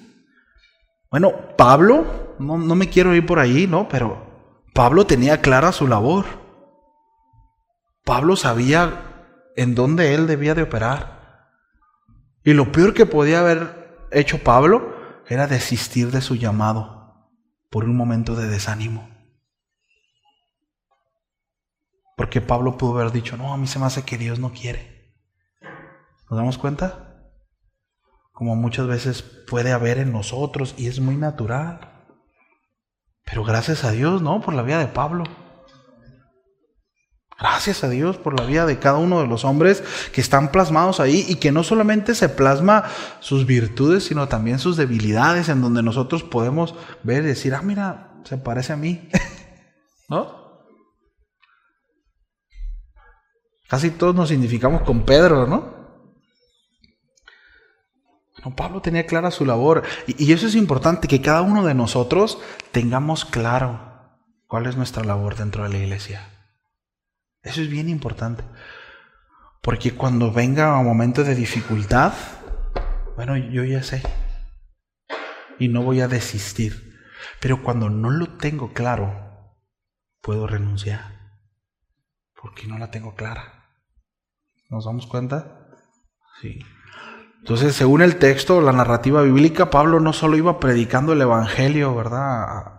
Bueno, Pablo, no me quiero ir por ahí, ¿no? Pero Pablo tenía clara su labor. Pablo sabía en dónde él debía de operar. Y lo peor que podía haber hecho Pablo era desistir de su llamado por un momento de desánimo. Porque Pablo pudo haber dicho, no, a mí se me hace que Dios no quiere. ¿Nos damos cuenta? Como muchas veces puede haber en nosotros, y es muy natural. Pero gracias a Dios, ¿no?, por la vida de Pablo. Gracias a Dios por la vida de cada uno de los hombres que están plasmados ahí, y que no solamente se plasma sus virtudes, sino también sus debilidades, en donde nosotros podemos ver y decir, mira, se parece a mí, ¿no? Casi todos nos identificamos con Pedro, ¿no? No, Pablo tenía clara su labor, y eso es importante, que cada uno de nosotros tengamos claro cuál es nuestra labor dentro de la iglesia. Eso es bien importante, porque cuando venga un momento de dificultad, bueno, yo ya sé y no voy a desistir, pero cuando no lo tengo claro, puedo renunciar, porque no la tengo clara. ¿Nos damos cuenta? Sí. Entonces, según el texto, la narrativa bíblica, Pablo no solo iba predicando el evangelio, ¿verdad?,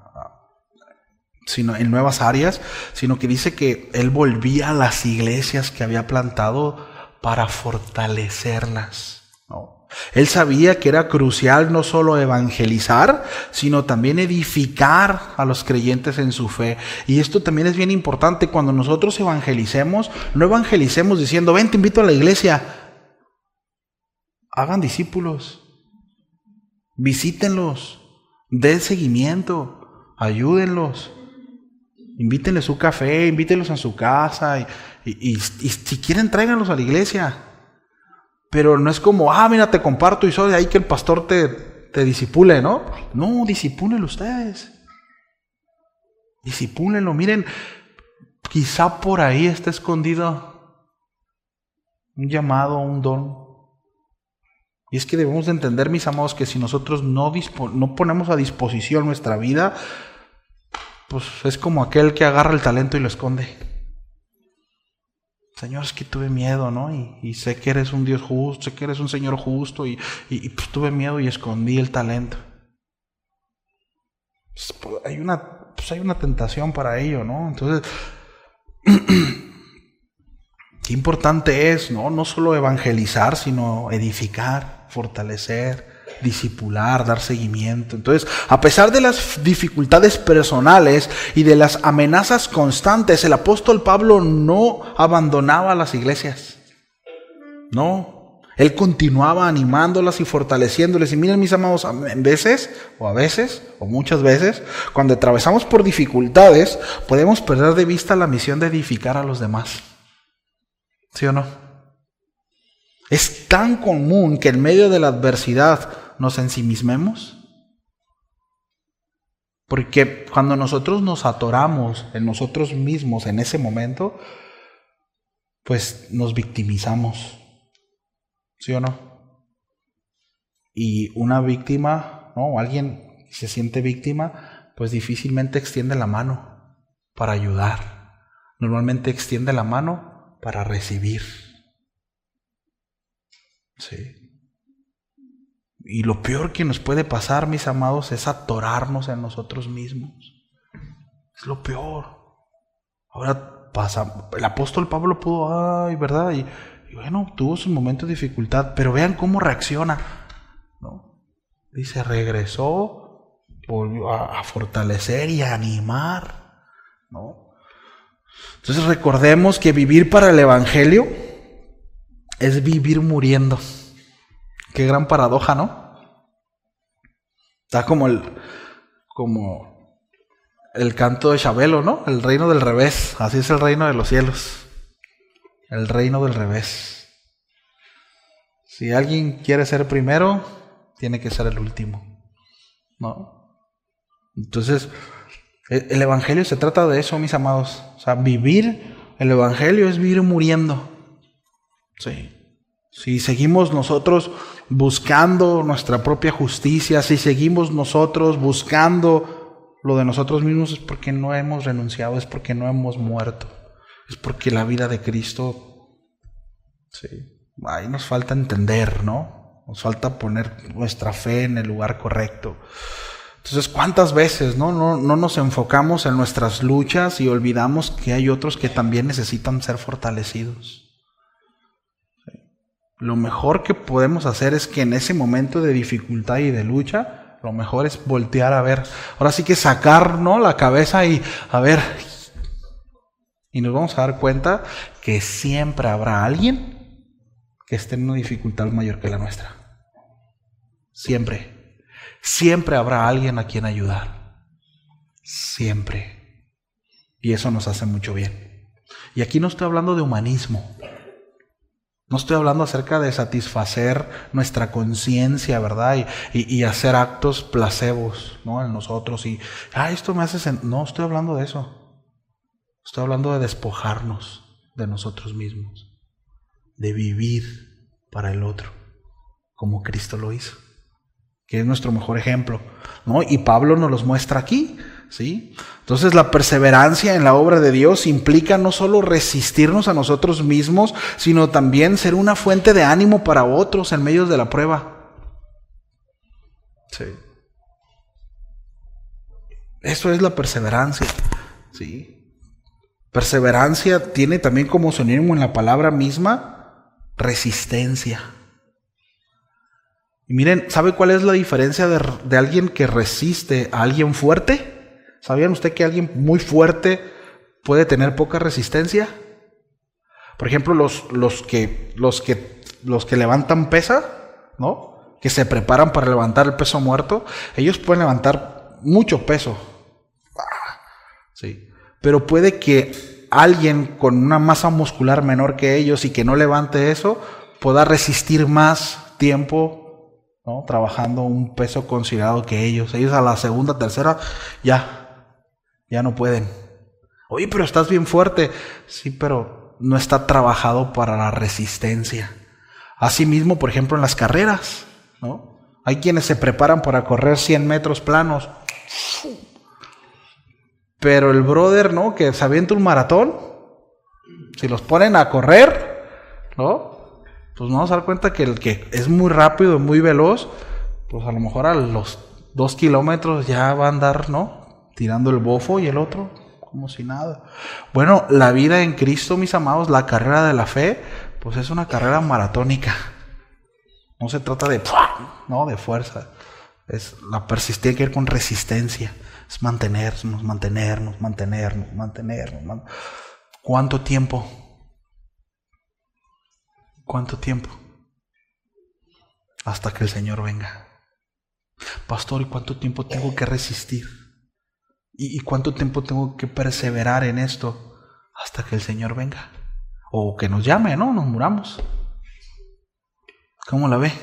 sino en nuevas áreas, sino que dice que él volvía a las iglesias que había plantado para fortalecerlas, ¿no? Él sabía que era crucial no solo evangelizar, sino también edificar a los creyentes en su fe. Y esto también es bien importante. Cuando nosotros evangelicemos, no evangelicemos diciendo, ven, te invito a la iglesia. Hagan discípulos, visítenlos, den seguimiento, ayúdenlos. Invítenles su café, invítenlos a su casa y si quieren tráiganlos a la iglesia. Pero no es como, mira, te comparto y soy de ahí que el pastor te disipule, ¿no? No, disipúlenlo ustedes. Disipúlenlo. Miren, quizá por ahí está escondido un llamado, un don. Y es que debemos de entender, mis amados, que si nosotros no ponemos a disposición nuestra vida, pues es como aquel que agarra el talento y lo esconde. Señor, es que tuve miedo, ¿no? Y sé que eres un Dios justo, sé que eres un Señor justo, y pues tuve miedo y escondí el talento. Pues hay una tentación para ello, ¿no? Entonces, qué importante es, ¿no? No solo evangelizar, sino edificar, fortalecer, discipular, dar seguimiento. Entonces, a pesar de las dificultades personales y de las amenazas constantes, el apóstol Pablo no abandonaba las iglesias. No, él continuaba animándolas y fortaleciéndoles. Y miren, mis amados, a veces, o muchas veces, cuando atravesamos por dificultades, podemos perder de vista la misión de edificar a los demás. ¿Sí o no? Es tan común que en medio de la adversidad nos ensimismemos. Porque cuando nosotros nos atoramos en nosotros mismos en ese momento, pues nos victimizamos. ¿Sí o no? Y una víctima, ¿no? Alguien que se siente víctima, pues difícilmente extiende la mano para ayudar. Normalmente extiende la mano para recibir. Sí. Y lo peor que nos puede pasar, mis amados, es atorarnos en nosotros mismos. Es lo peor. Ahora pasa, el apóstol Pablo pudo, ¿verdad? Y bueno, tuvo su momento de dificultad, pero vean cómo reacciona, ¿no? Dice, regresó, volvió a fortalecer y a animar, ¿no? Entonces recordemos que vivir para el evangelio es vivir muriendo. Qué gran paradoja, ¿no? Está como el canto de Chabelo, ¿no? El reino del revés. Así es el reino de los cielos. El reino del revés. Si alguien quiere ser primero, tiene que ser el último, ¿no? Entonces, el evangelio se trata de eso, mis amados. O sea, vivir el evangelio es vivir muriendo. Sí. Si seguimos nosotros buscando nuestra propia justicia, si seguimos nosotros buscando lo de nosotros mismos, es porque no hemos renunciado, es porque no hemos muerto, es porque la vida de Cristo, sí, ahí nos falta entender, ¿no? Nos falta poner nuestra fe en el lugar correcto. Entonces, ¿cuántas veces no nos enfocamos en nuestras luchas y olvidamos que hay otros que también necesitan ser fortalecidos? Lo mejor que podemos hacer es que en ese momento de dificultad y de lucha, lo mejor es voltear a ver. Ahora sí que sacar, ¿no?, la cabeza y a ver. Y nos vamos a dar cuenta que siempre habrá alguien que esté en una dificultad mayor que la nuestra. Siempre. Siempre habrá alguien a quien ayudar. Siempre. Y eso nos hace mucho bien. Y aquí no estoy hablando de humanismo. No estoy hablando acerca de satisfacer nuestra conciencia, ¿verdad? Y hacer actos placebos, ¿no?, en nosotros. Y, esto me hace... No estoy hablando de eso. Estoy hablando de despojarnos de nosotros mismos. De vivir para el otro, como Cristo lo hizo. Que es nuestro mejor ejemplo, ¿no? Y Pablo nos los muestra aquí, ¿sí? Entonces la perseverancia en la obra de Dios implica no solo resistirnos a nosotros mismos, sino también ser una fuente de ánimo para otros en medio de la prueba. Sí. Eso es la perseverancia, ¿sí? Perseverancia tiene también como sinónimo en la palabra misma resistencia. Y miren, ¿sabe cuál es la diferencia de alguien que resiste a alguien fuerte? ¿Sabían usted que alguien muy fuerte puede tener poca resistencia? Por ejemplo, los que levantan pesa, ¿no?, que se preparan para levantar el peso muerto, ellos pueden levantar mucho peso. Sí. Pero puede que alguien con una masa muscular menor que ellos y que no levante eso, pueda resistir más tiempo, ¿no?, trabajando un peso considerado que ellos. Ellos a la segunda, tercera, ya no pueden. Oye, pero estás bien fuerte. Sí, pero no está trabajado para la resistencia. Asimismo, por ejemplo, en las carreras, ¿no? Hay quienes se preparan para correr 100 metros planos. Pero el brother, ¿no?, que se avienta un maratón, Si los ponen a correr, ¿no? Pues nos vamos a dar cuenta que el que es muy rápido, muy veloz, pues a lo mejor a los 2 kilómetros ya va a andar, ¿no? Tirando el bofo, y el otro como si nada. Bueno, la vida en Cristo, mis amados, la carrera de la fe, pues es una carrera maratónica. No se trata de, no, de fuerza. Es la persistencia, que ir con resistencia. Es mantenernos. ¿Cuánto tiempo? ¿Cuánto tiempo? Hasta que el Señor venga. Pastor, ¿y cuánto tiempo tengo que resistir? ¿Y cuánto tiempo tengo que perseverar en esto? Hasta que el Señor venga. O que nos llame, ¿no? Nos muramos. ¿Cómo la ve?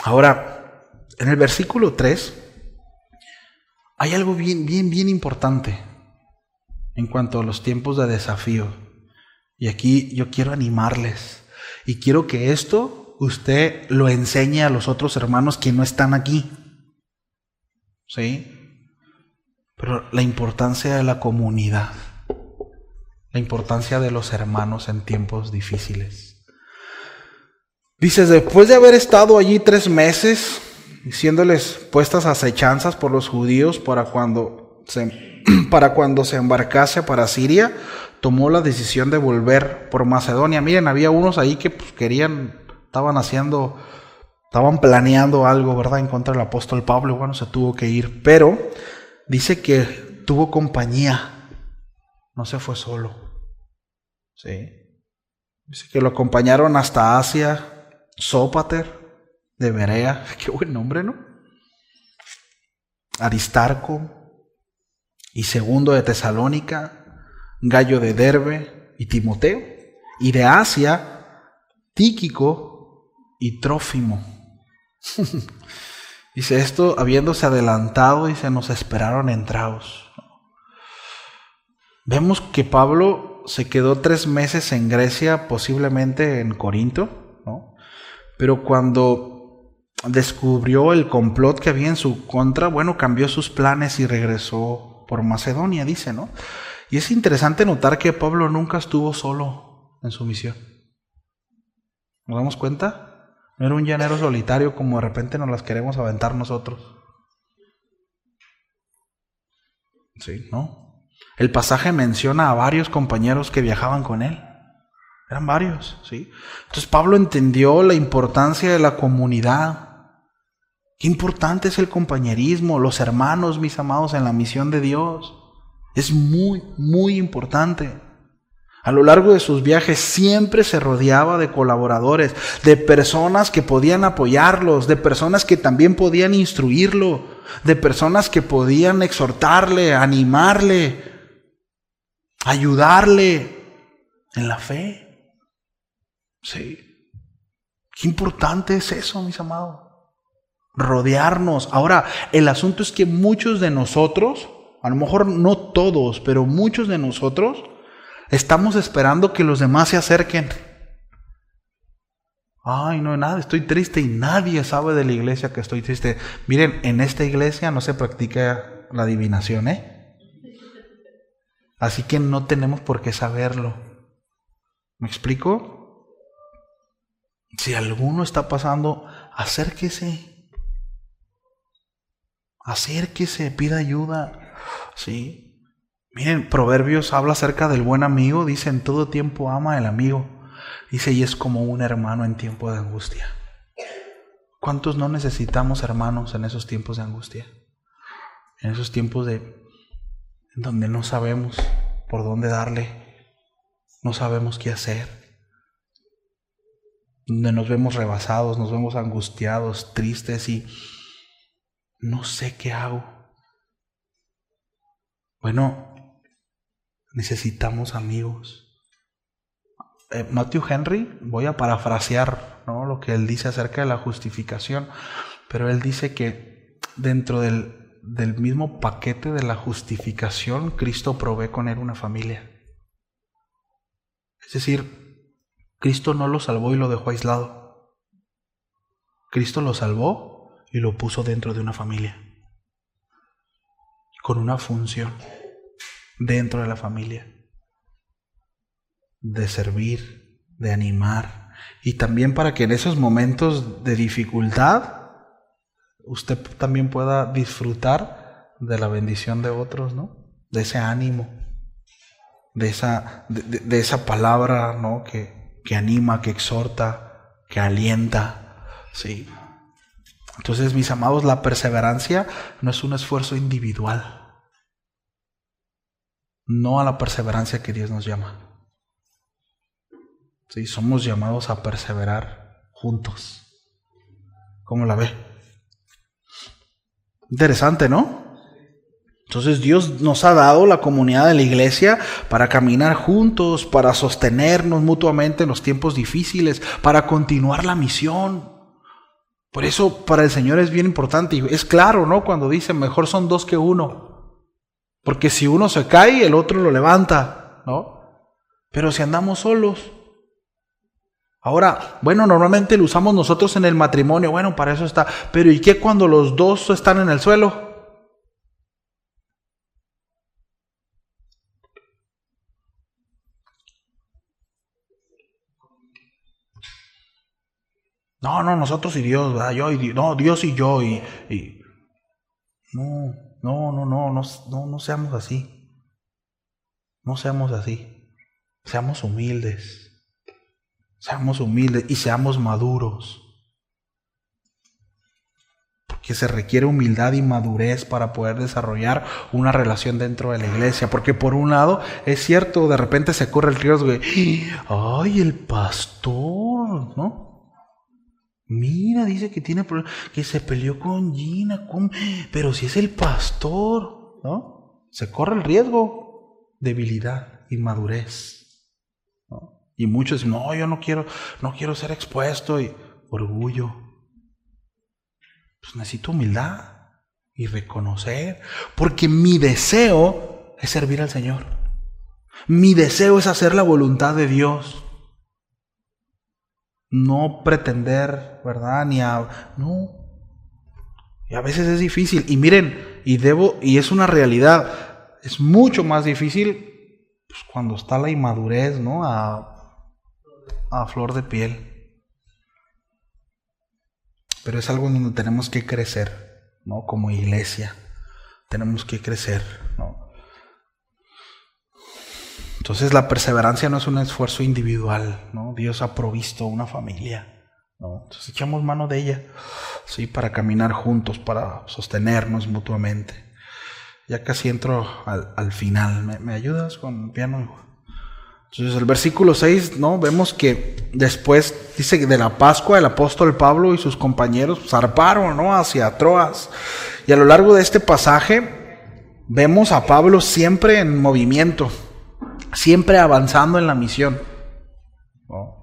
Ahora, en el versículo 3 hay algo bien importante en cuanto a los tiempos de desafío. Y aquí yo quiero animarles. Y quiero que esto usted lo enseñe a los otros hermanos que no están aquí. ¿Sí? Pero la importancia de la comunidad. La importancia de los hermanos en tiempos difíciles. Dices, después de haber estado allí 3 meses, siéndoles puestas acechanzas por los judíos para cuando se embarcase para Siria, tomó la decisión de volver por Macedonia. Miren, había unos ahí que pues, estaban planeando algo, ¿verdad?, en contra del apóstol Pablo. Bueno, se tuvo que ir, pero dice que tuvo compañía, no se fue solo. ¿Sí? Dice que lo acompañaron hasta Asia. Sópater de Berea, qué buen nombre, ¿no? Aristarco y Segundo de Tesalónica, Gallo de Derbe y Timoteo, y de Asia, Tíquico y Trófimo. Dice esto, habiéndose adelantado, y se nos esperaron entrados. Vemos que Pablo se quedó 3 meses en Grecia, posiblemente en Corinto, ¿no? Pero cuando descubrió el complot que había en su contra, bueno, cambió sus planes y regresó por Macedonia, dice, ¿no? Y es interesante notar que Pablo nunca estuvo solo en su misión. ¿Nos damos cuenta? No era un llanero solitario como de repente nos las queremos aventar nosotros. Sí, ¿no? El pasaje menciona a varios compañeros que viajaban con él. Eran varios, ¿sí? Entonces Pablo entendió la importancia de la comunidad. Qué importante es el compañerismo, los hermanos, mis amados, en la misión de Dios. Es muy importante. A lo largo de sus viajes siempre se rodeaba de colaboradores, de personas que podían apoyarlos, de personas que también podían instruirlo, de personas que podían exhortarle, animarle, ayudarle en la fe. Sí. Qué importante es eso, mis amados. Rodearnos. Ahora, el asunto es que muchos de nosotros, a lo mejor no todos, pero muchos de nosotros, estamos esperando que los demás se acerquen. Ay, no, nada, estoy triste y nadie sabe de la iglesia que estoy triste. Miren, en esta iglesia no se practica la adivinación, ¿eh? Así que no tenemos por qué saberlo. ¿Me explico? Si alguno está pasando, acérquese. Acérquese, pida ayuda. Sí. Miren, Proverbios habla acerca del buen amigo. Dice, en todo tiempo ama al amigo. Dice, y es como un hermano en tiempo de angustia. ¿Cuántos no necesitamos hermanos en esos tiempos de angustia? En esos tiempos en donde no sabemos por dónde darle. No sabemos qué hacer. Donde nos vemos rebasados, nos vemos angustiados, tristes y no sé qué hago. Bueno, necesitamos amigos. Matthew Henry, voy a parafrasear, ¿no?, lo que él dice acerca de la justificación, pero él dice que dentro del mismo paquete de la justificación, Cristo provee con él una familia. Es decir, Cristo no lo salvó y lo dejó aislado. Cristo lo salvó y lo puso dentro de una familia, con una función. dentro de la familia, de servir, de animar, y también para que en esos momentos de dificultad usted también pueda disfrutar de la bendición de otros, ¿no? De ese ánimo, de esa palabra, ¿no? que anima, que exhorta, que alienta, ¿sí? Entonces, mis amados, la perseverancia no es un esfuerzo individual, no a la perseverancia que Dios nos llama. Sí, somos llamados a perseverar juntos. ¿Cómo la ve? Interesante, ¿no? Entonces Dios nos ha dado la comunidad de la iglesia para caminar juntos, para sostenernos mutuamente en los tiempos difíciles, para continuar la misión. Por eso para el Señor es bien importante, y es claro, ¿no? Cuando dice mejor son dos que uno, porque si uno se cae, el otro lo levanta, ¿no? Pero si andamos solos. Ahora, bueno, normalmente lo usamos nosotros en el matrimonio, bueno, para eso está, pero ¿y qué cuando los dos están en el suelo? No, nosotros y Dios, ¿verdad? Yo y Dios, no, Dios y yo y no seamos así. No seamos así. Seamos humildes. Seamos humildes y seamos maduros. Porque se requiere humildad y madurez para poder desarrollar una relación dentro de la iglesia. Porque por un lado, es cierto, de repente se corre el riesgo de, ¡ay, el pastor! ¿No? Mira, dice que tiene problemas, que se peleó con Gina, pero si es el pastor, ¿no? Se corre el riesgo, debilidad, inmadurez, ¿no? Y muchos dicen, no, yo no quiero ser expuesto, y orgullo. Pues necesito humildad y reconocer, porque mi deseo es servir al Señor. Mi deseo es hacer la voluntad de Dios. No pretender, ¿verdad? No. Y a veces es difícil. Y miren, y es una realidad. Es mucho más difícil pues, cuando está la inmadurez, ¿no? A flor de piel. Pero es algo en donde tenemos que crecer, ¿no? Como iglesia. Tenemos que crecer, ¿no? Entonces la perseverancia no es un esfuerzo individual, ¿no? Dios ha provisto una familia, ¿no? Entonces echamos mano de ella, ¿sí? Para caminar juntos, para sostenernos mutuamente. Ya casi entro al final. ¿Me ayudas con el piano? Entonces el versículo 6, ¿no? Vemos que después dice que de la Pascua el apóstol Pablo y sus compañeros zarparon, ¿no? Hacia Troas. Y a lo largo de este pasaje vemos a Pablo siempre en movimiento, siempre avanzando en la misión, ¿no?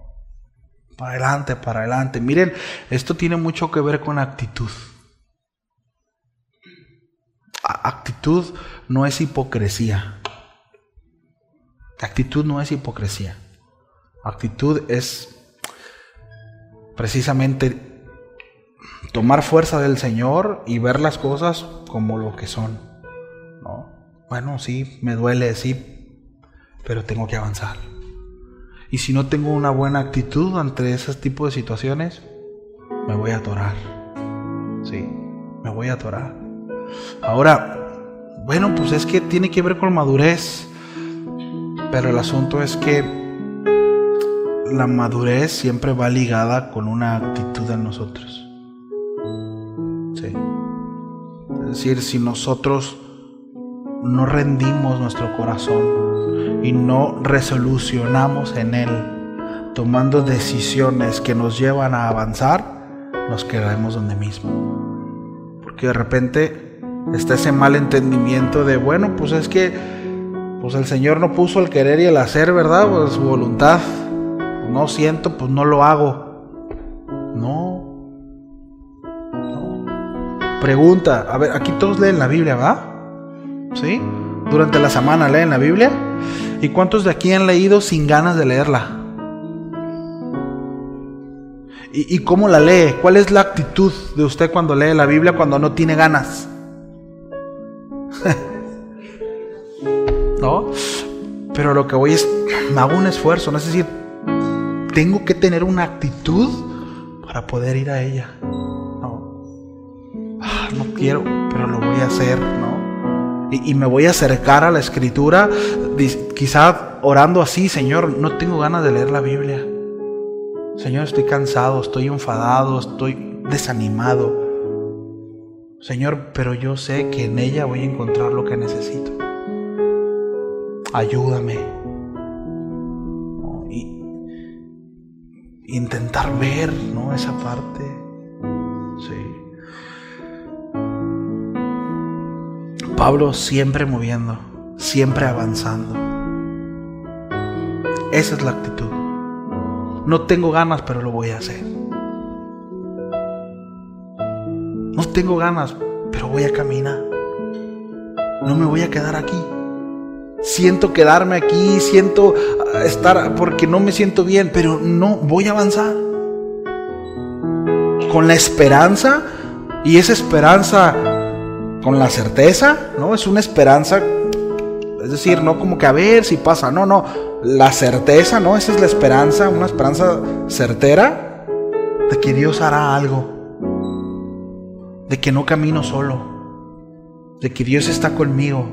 Para adelante. Miren, esto tiene mucho que ver con actitud. Actitud no es hipocresía. Actitud no es hipocresía. Actitud es precisamente tomar fuerza del Señor y ver las cosas como lo que son, ¿no? Bueno, sí, me duele, sí, pero tengo que avanzar. Y si no tengo una buena actitud ante ese tipo de situaciones, me voy a atorar. Sí, me voy a atorar. Ahora, bueno, pues es que tiene que ver con madurez. Pero el asunto es que la madurez siempre va ligada con una actitud en nosotros. Sí. Es decir, si nosotros no rendimos nuestro corazón y no resolucionamos en él, tomando decisiones que nos llevan a avanzar, nos quedaremos donde mismo. Porque de repente está ese mal entendimiento de, bueno, pues es que pues el Señor no puso el querer y el hacer, ¿verdad? Pues su voluntad. No siento, pues no lo hago. No. Pregunta, a ver, aquí todos leen la Biblia, ¿va? ¿Sí? Durante la semana leen la Biblia. ¿Y cuántos de aquí han leído sin ganas de leerla? ¿Y cómo la lee? ¿Cuál es la actitud de usted cuando lee la Biblia cuando no tiene ganas? ¿no? Pero lo que voy es, me hago un esfuerzo, ¿no? Es decir, tengo que tener una actitud para poder ir a ella, ¿no? No quiero, pero lo voy a hacer, ¿no? Y me voy a acercar a la Escritura, quizá orando así: Señor, no tengo ganas de leer la Biblia. Señor, estoy cansado, estoy enfadado, estoy desanimado. Señor, pero yo sé que en ella voy a encontrar lo que necesito. Ayúdame. Y intentar ver, ¿no?, esa parte. Sí. Pablo siempre moviendo, siempre avanzando. Esa es la actitud. No tengo ganas, pero lo voy a hacer. No tengo ganas, pero voy a caminar. No me voy a quedar aquí. Siento quedarme aquí, siento estar porque no me siento bien, pero no, voy a avanzar. Con la esperanza, y esa esperanza con la certeza, ¿no? Es una esperanza, es decir, no como que a ver si pasa, no. La certeza, ¿no? Esa es la esperanza, una esperanza certera de que Dios hará algo. De que no camino solo, de que Dios está conmigo.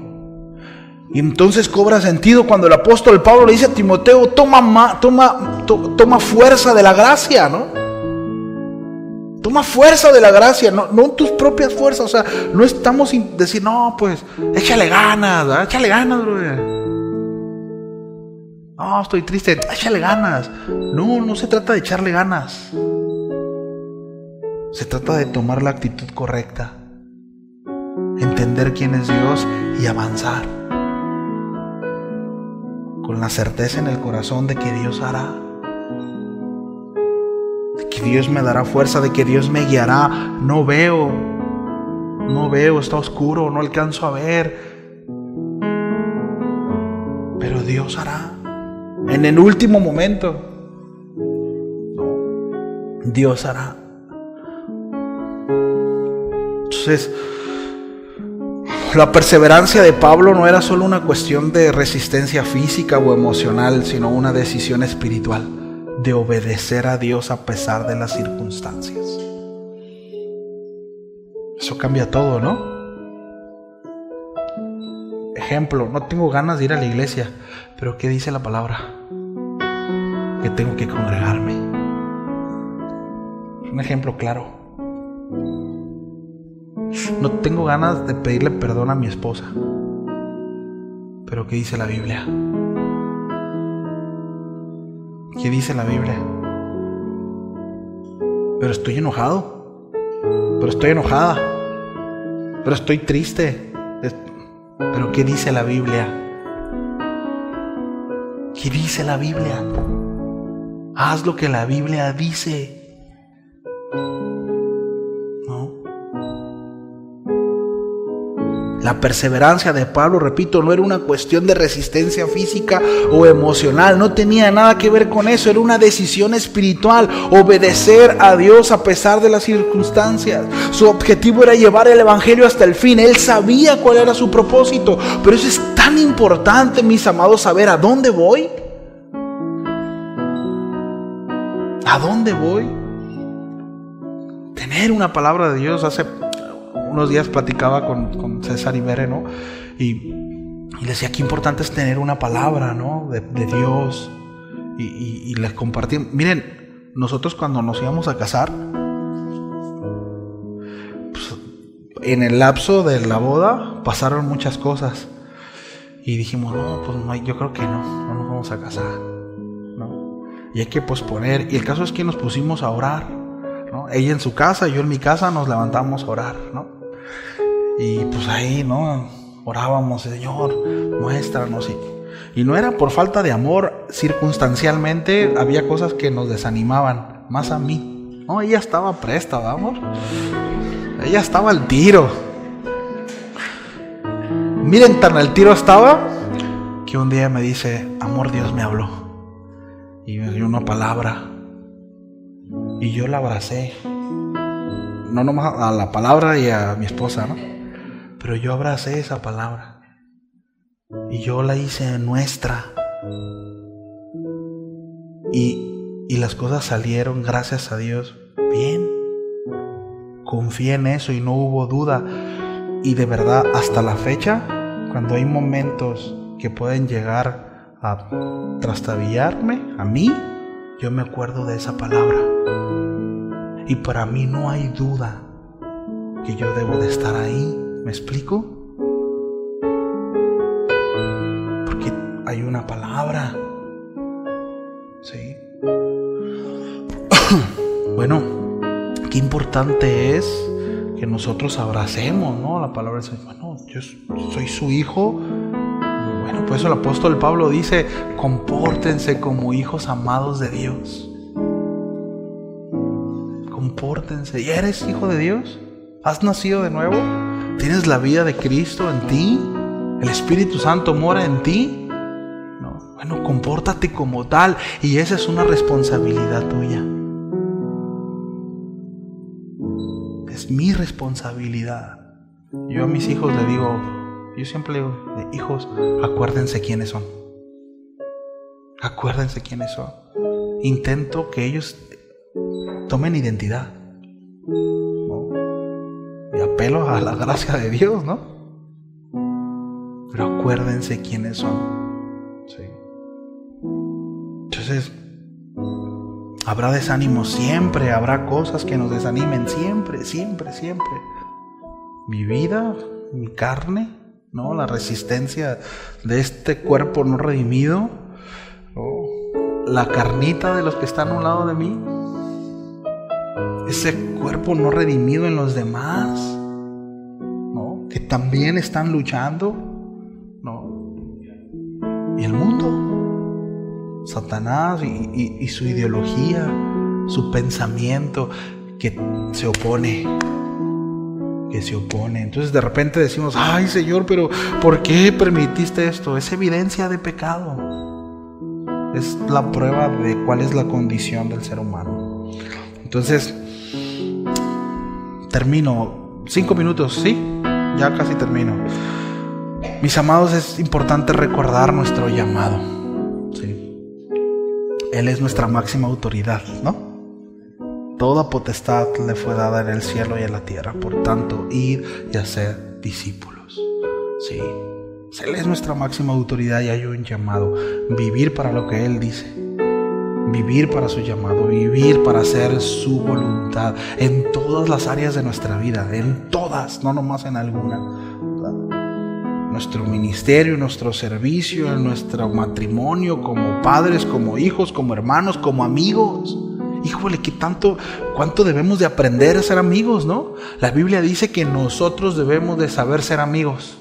Y entonces cobra sentido cuando el apóstol Pablo le dice a Timoteo: toma fuerza de la gracia, ¿no? Toma fuerza de la gracia, no tus propias fuerzas. O sea, no estamos decir, no, pues échale ganas, brother. No, estoy triste, échale ganas. No se trata de echarle ganas. Se trata de tomar la actitud correcta, entender quién es Dios y avanzar con la certeza en el corazón de que Dios hará, de que Dios me dará fuerza, de que Dios me guiará. No veo, está oscuro, no alcanzo a ver, pero Dios hará en el último momento. Dios hará. Entonces, la perseverancia de Pablo no era solo una cuestión de resistencia física o emocional, sino una decisión espiritual de obedecer a Dios a pesar de las circunstancias. Eso cambia todo, ¿no? Ejemplo, no tengo ganas de ir a la iglesia, pero ¿qué dice la palabra? Que tengo que congregarme. Un ejemplo claro. No tengo ganas de pedirle perdón a mi esposa, pero ¿qué dice la Biblia? ¿Qué dice la Biblia? Pero estoy enojado, pero estoy enojada, pero estoy triste. Pero ¿qué dice la Biblia? ¿Qué dice la Biblia? Haz lo que la Biblia dice. La perseverancia de Pablo, repito, no era una cuestión de resistencia física o emocional, no tenía nada que ver con eso, era una decisión espiritual, obedecer a Dios a pesar de las circunstancias. Su objetivo era llevar el evangelio hasta el fin, él sabía cuál era su propósito, pero eso es tan importante, mis amados, saber a dónde voy. ¿A dónde voy? Tener una palabra de Dios. Hace unos días platicaba con César y Bere, ¿no? Y le decía qué importante es tener una palabra, ¿no? de Dios. Y les compartí. Miren, nosotros cuando nos íbamos a casar, pues, en el lapso de la boda pasaron muchas cosas. Y dijimos, no, pues no, yo creo que no nos vamos a casar, ¿no? Y hay que posponer. Y el caso es que nos pusimos a orar, ¿no? Ella en su casa, yo en mi casa, nos levantamos a orar, ¿no? Y pues ahí, ¿no? Orábamos, Señor, muéstranos. Y no era por falta de amor, circunstancialmente había cosas que nos desanimaban, más a mí. No, ella estaba presta, vamos. Ella estaba al tiro. Miren, tan al tiro estaba que un día me dice, amor, Dios me habló. Y me dio una palabra. Y yo la abracé. No nomás a la palabra y a mi esposa, ¿no? Pero yo abracé esa palabra. y yo la hice nuestra. Y las cosas salieron, gracias a Dios, bien. Confié en eso y no hubo duda. Y de verdad, hasta la fecha, cuando hay momentos que pueden llegar a trastabillarme, a mí, yo me acuerdo de esa palabra. Y para mí no hay duda que yo debo de estar ahí. ¿Me explico? Porque hay una palabra. ¿Sí? Bueno, qué importante es que nosotros abracemos, ¿no? La palabra es, bueno, yo soy su hijo. Bueno, por eso el apóstol Pablo dice, compórtense como hijos amados de Dios. Compórtense. ¿Ya eres hijo de Dios? ¿Has nacido de nuevo? ¿Tienes la vida de Cristo en ti? ¿El Espíritu Santo mora en ti? No. Bueno, compórtate como tal. Y esa es una responsabilidad tuya. Es mi responsabilidad. Yo a mis hijos les digo, yo siempre le digo, hijos, acuérdense quiénes son. Acuérdense quiénes son. Intento que ellos tomen identidad, ¿no? Y apelo a la gracia de Dios, ¿no? Pero acuérdense quiénes son. Sí. Entonces, habrá desánimo siempre, habrá cosas que nos desanimen siempre, siempre, siempre. Mi vida, mi carne, ¿no? La resistencia de este cuerpo no redimido, ¿no? La carnita de los que están a un lado de mí, ese cuerpo no redimido en los demás, ¿no? Que también están luchando, ¿no? Y el mundo, Satanás y su ideología, su pensamiento que se opone. Entonces de repente decimos, ay Señor, pero ¿por qué permitiste esto? Es evidencia de pecado. Es la prueba de cuál es la condición del ser humano. Entonces, termino. 5 minutos, ¿sí? Ya casi termino. Mis amados, es importante recordar nuestro llamado, ¿sí? Él es nuestra máxima autoridad, ¿no? Toda potestad le fue dada en el cielo y en la tierra. Por tanto, id y hacer discípulos. Sí, Él es nuestra máxima autoridad y hay un llamado. Vivir para lo que Él dice. Vivir para su llamado. Vivir para hacer su voluntad. En todas las áreas de nuestra vida. En todas, no nomás en alguna. Nuestro ministerio, nuestro servicio, nuestro matrimonio, como padres, como hijos, como hermanos, como amigos. Híjole, cuánto debemos de aprender a ser amigos, ¿no? La Biblia dice que nosotros debemos de saber ser amigos.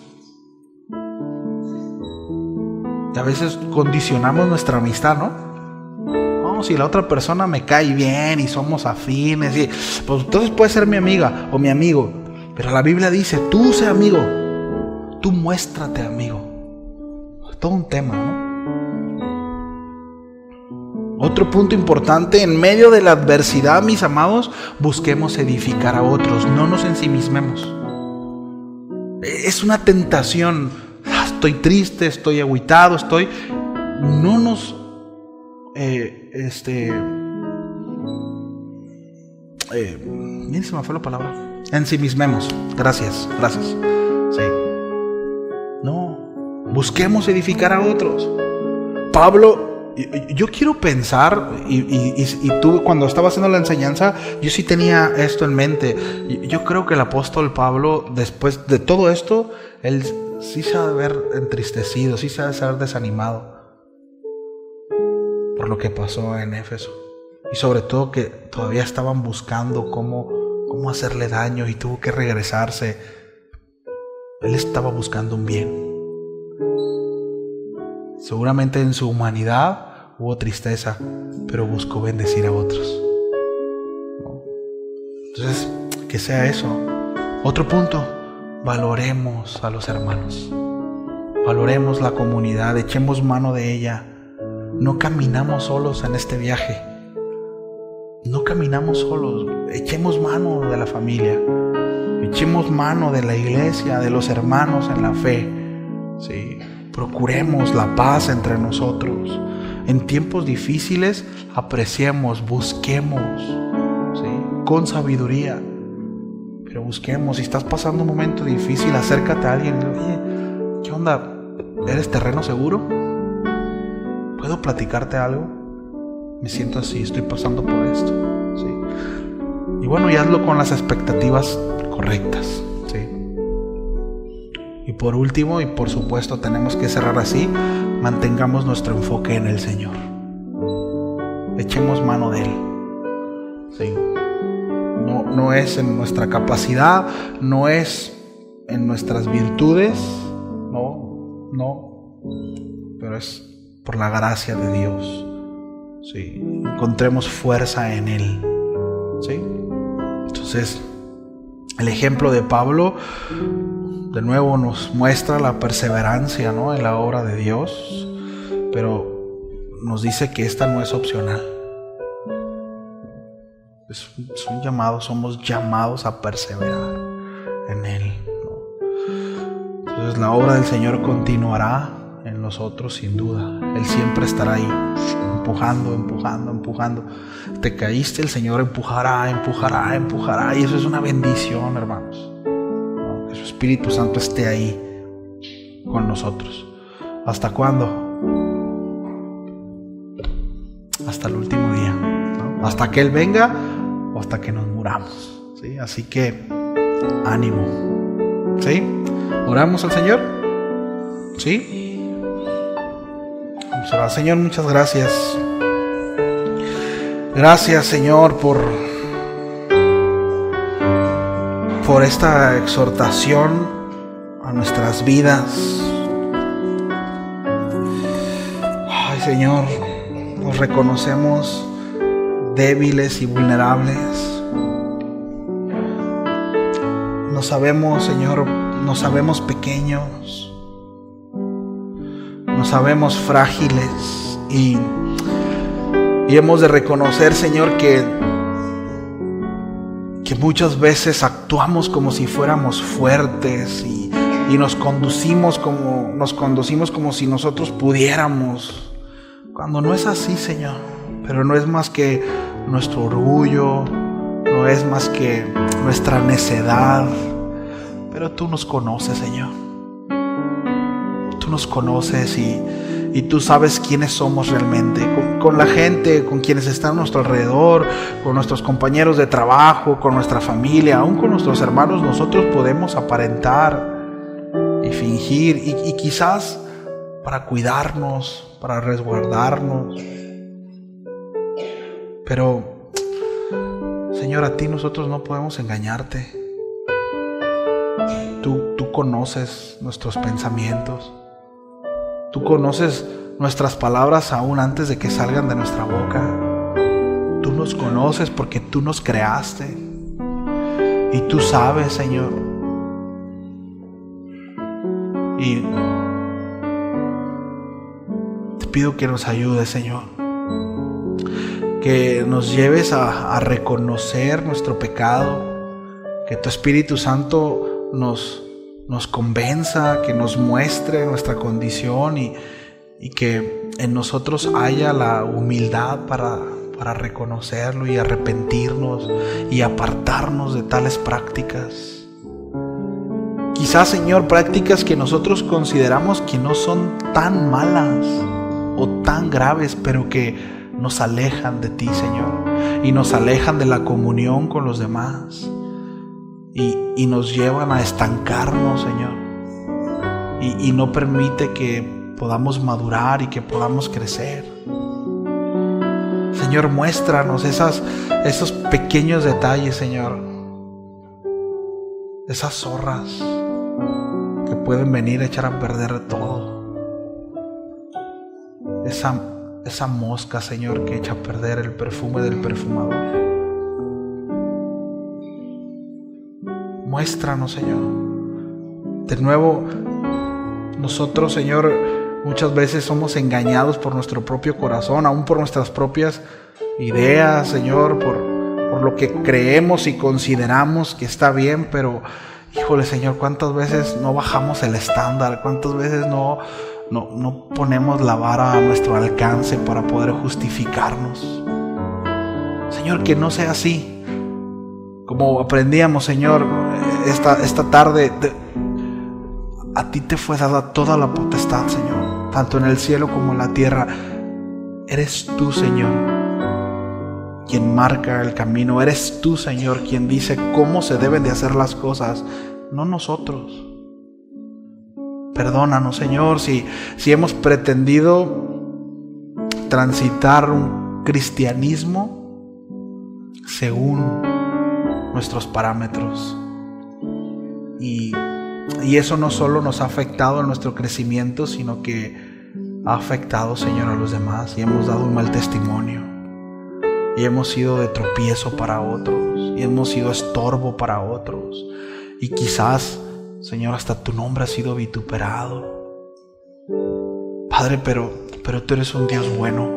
Y a veces condicionamos nuestra amistad, ¿no? No, si la otra persona me cae bien y somos afines, pues entonces puede ser mi amiga o mi amigo. Pero la Biblia dice, tú sé amigo, tú muéstrate amigo. Es todo un tema, ¿no? Otro punto importante, en medio de la adversidad, mis amados, busquemos edificar a otros, no nos ensimismemos. Es una tentación. Estoy triste, estoy agüitado, no nos bien, se me fue la palabra. Ensimismemos. Gracias. Sí. No, busquemos edificar a otros. Pablo, yo quiero pensar, y tú cuando estaba haciendo la enseñanza, yo sí tenía esto en mente. Yo creo que el apóstol Pablo, después de todo esto, él sí se ha de ver entristecido, sí se ha de ser desanimado por lo que pasó en Éfeso. Y sobre todo que todavía estaban buscando cómo hacerle daño y tuvo que regresarse. Él estaba buscando un bien. Seguramente en su humanidad hubo tristeza, pero buscó bendecir a otros, ¿no? Entonces, que sea eso. Otro punto, valoremos a los hermanos. Valoremos la comunidad, echemos mano de ella. No caminamos solos en este viaje. No caminamos solos. Echemos mano de la familia. Echemos mano de la iglesia, de los hermanos en la fe. Sí. procuremos la paz entre nosotros. En tiempos difíciles, apreciemos, busquemos, ¿sí? Con sabiduría. Pero busquemos. Si estás pasando un momento difícil, acércate a alguien y dile: oye, ¿qué onda? ¿Eres terreno seguro? ¿Puedo platicarte algo? Me siento así, estoy pasando por esto, ¿sí? Y bueno, y hazlo con las expectativas correctas, ¿sí? Y por último, y por supuesto tenemos que cerrar así, mantengamos nuestro enfoque en el Señor. Echemos mano de Él, ¿sí? No es en nuestra capacidad, no es en nuestras virtudes, no, pero es por la gracia de Dios, ¿sí? Encontremos fuerza en Él, ¿sí? Entonces, el ejemplo de Pablo de nuevo nos muestra la perseverancia, ¿no?, en la obra de Dios, pero nos dice que esta no es opcional. Es un llamado, somos llamados a perseverar en Él, ¿no? Entonces la obra del Señor continuará en nosotros sin duda. Él siempre estará ahí, empujando. Te caíste, el Señor empujará, y eso es una bendición, hermanos, ¿no? Que su Espíritu Santo esté ahí con nosotros. ¿Hasta cuándo? Hasta el último día, ¿no? Hasta que Él venga o hasta que nos muramos, ¿sí? Así que ánimo, ¿sí? ¿Oramos al Señor? ¿Sí? Vamos a orar. Señor, muchas gracias. Gracias, Señor, por esta exhortación a nuestras vidas. Ay, Señor, nos reconocemos débiles y vulnerables. Nos sabemos, Señor, nos sabemos pequeños, nos sabemos frágiles y hemos de reconocer, Señor, que muchas veces actuamos como si fuéramos fuertes y nos conducimos como si nosotros pudiéramos, cuando no es así, Señor. Pero no es más que nuestro orgullo, no es más que nuestra necedad. Pero tú nos conoces, Señor. Tú nos conoces y tú sabes quiénes somos realmente. Con la gente, con quienes están a nuestro alrededor, con nuestros compañeros de trabajo, con nuestra familia, aún con nuestros hermanos, nosotros podemos aparentar y fingir y quizás para cuidarnos, para resguardarnos. Pero, Señor, a ti nosotros no podemos engañarte. Tú conoces nuestros pensamientos. Tú conoces nuestras palabras aún antes de que salgan de nuestra boca. Tú nos conoces porque tú nos creaste. Y tú sabes, Señor. Y te pido que nos ayudes, Señor. Que nos lleves a reconocer nuestro pecado, que tu Espíritu Santo nos convenza, que nos muestre nuestra condición y que en nosotros haya la humildad para reconocerlo y arrepentirnos y apartarnos de tales prácticas. Quizás, Señor, prácticas que nosotros consideramos que no son tan malas o tan graves, pero que nos alejan de ti, Señor, y nos alejan de la comunión con los demás y nos llevan a estancarnos, Señor, y no permite que podamos madurar y que podamos crecer. Señor, muéstranos esos pequeños detalles, Señor, esas zorras que pueden venir a echar a perder todo, esa mosca, Señor, que echa a perder el perfume del perfumador. Muéstranos, Señor. De nuevo, nosotros, Señor, muchas veces somos engañados por nuestro propio corazón, aún por nuestras propias ideas, Señor, por lo que creemos y consideramos que está bien, pero, híjole, Señor, ¿cuántas veces no bajamos el estándar? ¿Cuántas veces no no ponemos la vara a nuestro alcance para poder justificarnos. Señor, que no sea así. Como aprendíamos, Señor, esta tarde, a ti te fue dada toda la potestad, Señor, tanto en el cielo como en la tierra. Eres tú, Señor, quien marca el camino. Eres tú, Señor, quien dice cómo se deben de hacer las cosas, no nosotros. Perdónanos, Señor, si hemos pretendido transitar un cristianismo según nuestros parámetros. Y eso no solo nos ha afectado en nuestro crecimiento, sino que ha afectado, Señor, a los demás. Y hemos dado un mal testimonio. Y hemos sido de tropiezo para otros. Y hemos sido estorbo para otros. Y quizás, Señor, hasta tu nombre ha sido vituperado. Padre, pero tú eres un Dios bueno.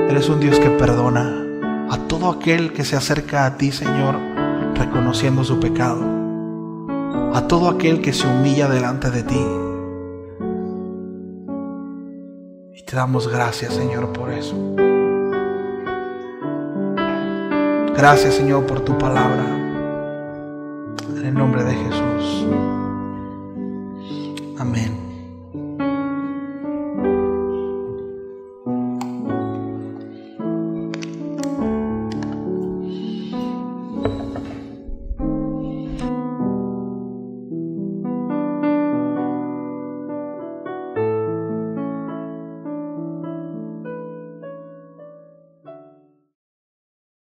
Eres un Dios que perdona a todo aquel que se acerca a ti, Señor, reconociendo su pecado. A todo aquel que se humilla delante de ti. Y te damos gracias, Señor, por eso. Gracias, Señor, por tu palabra. En el nombre de Jesús. Amén.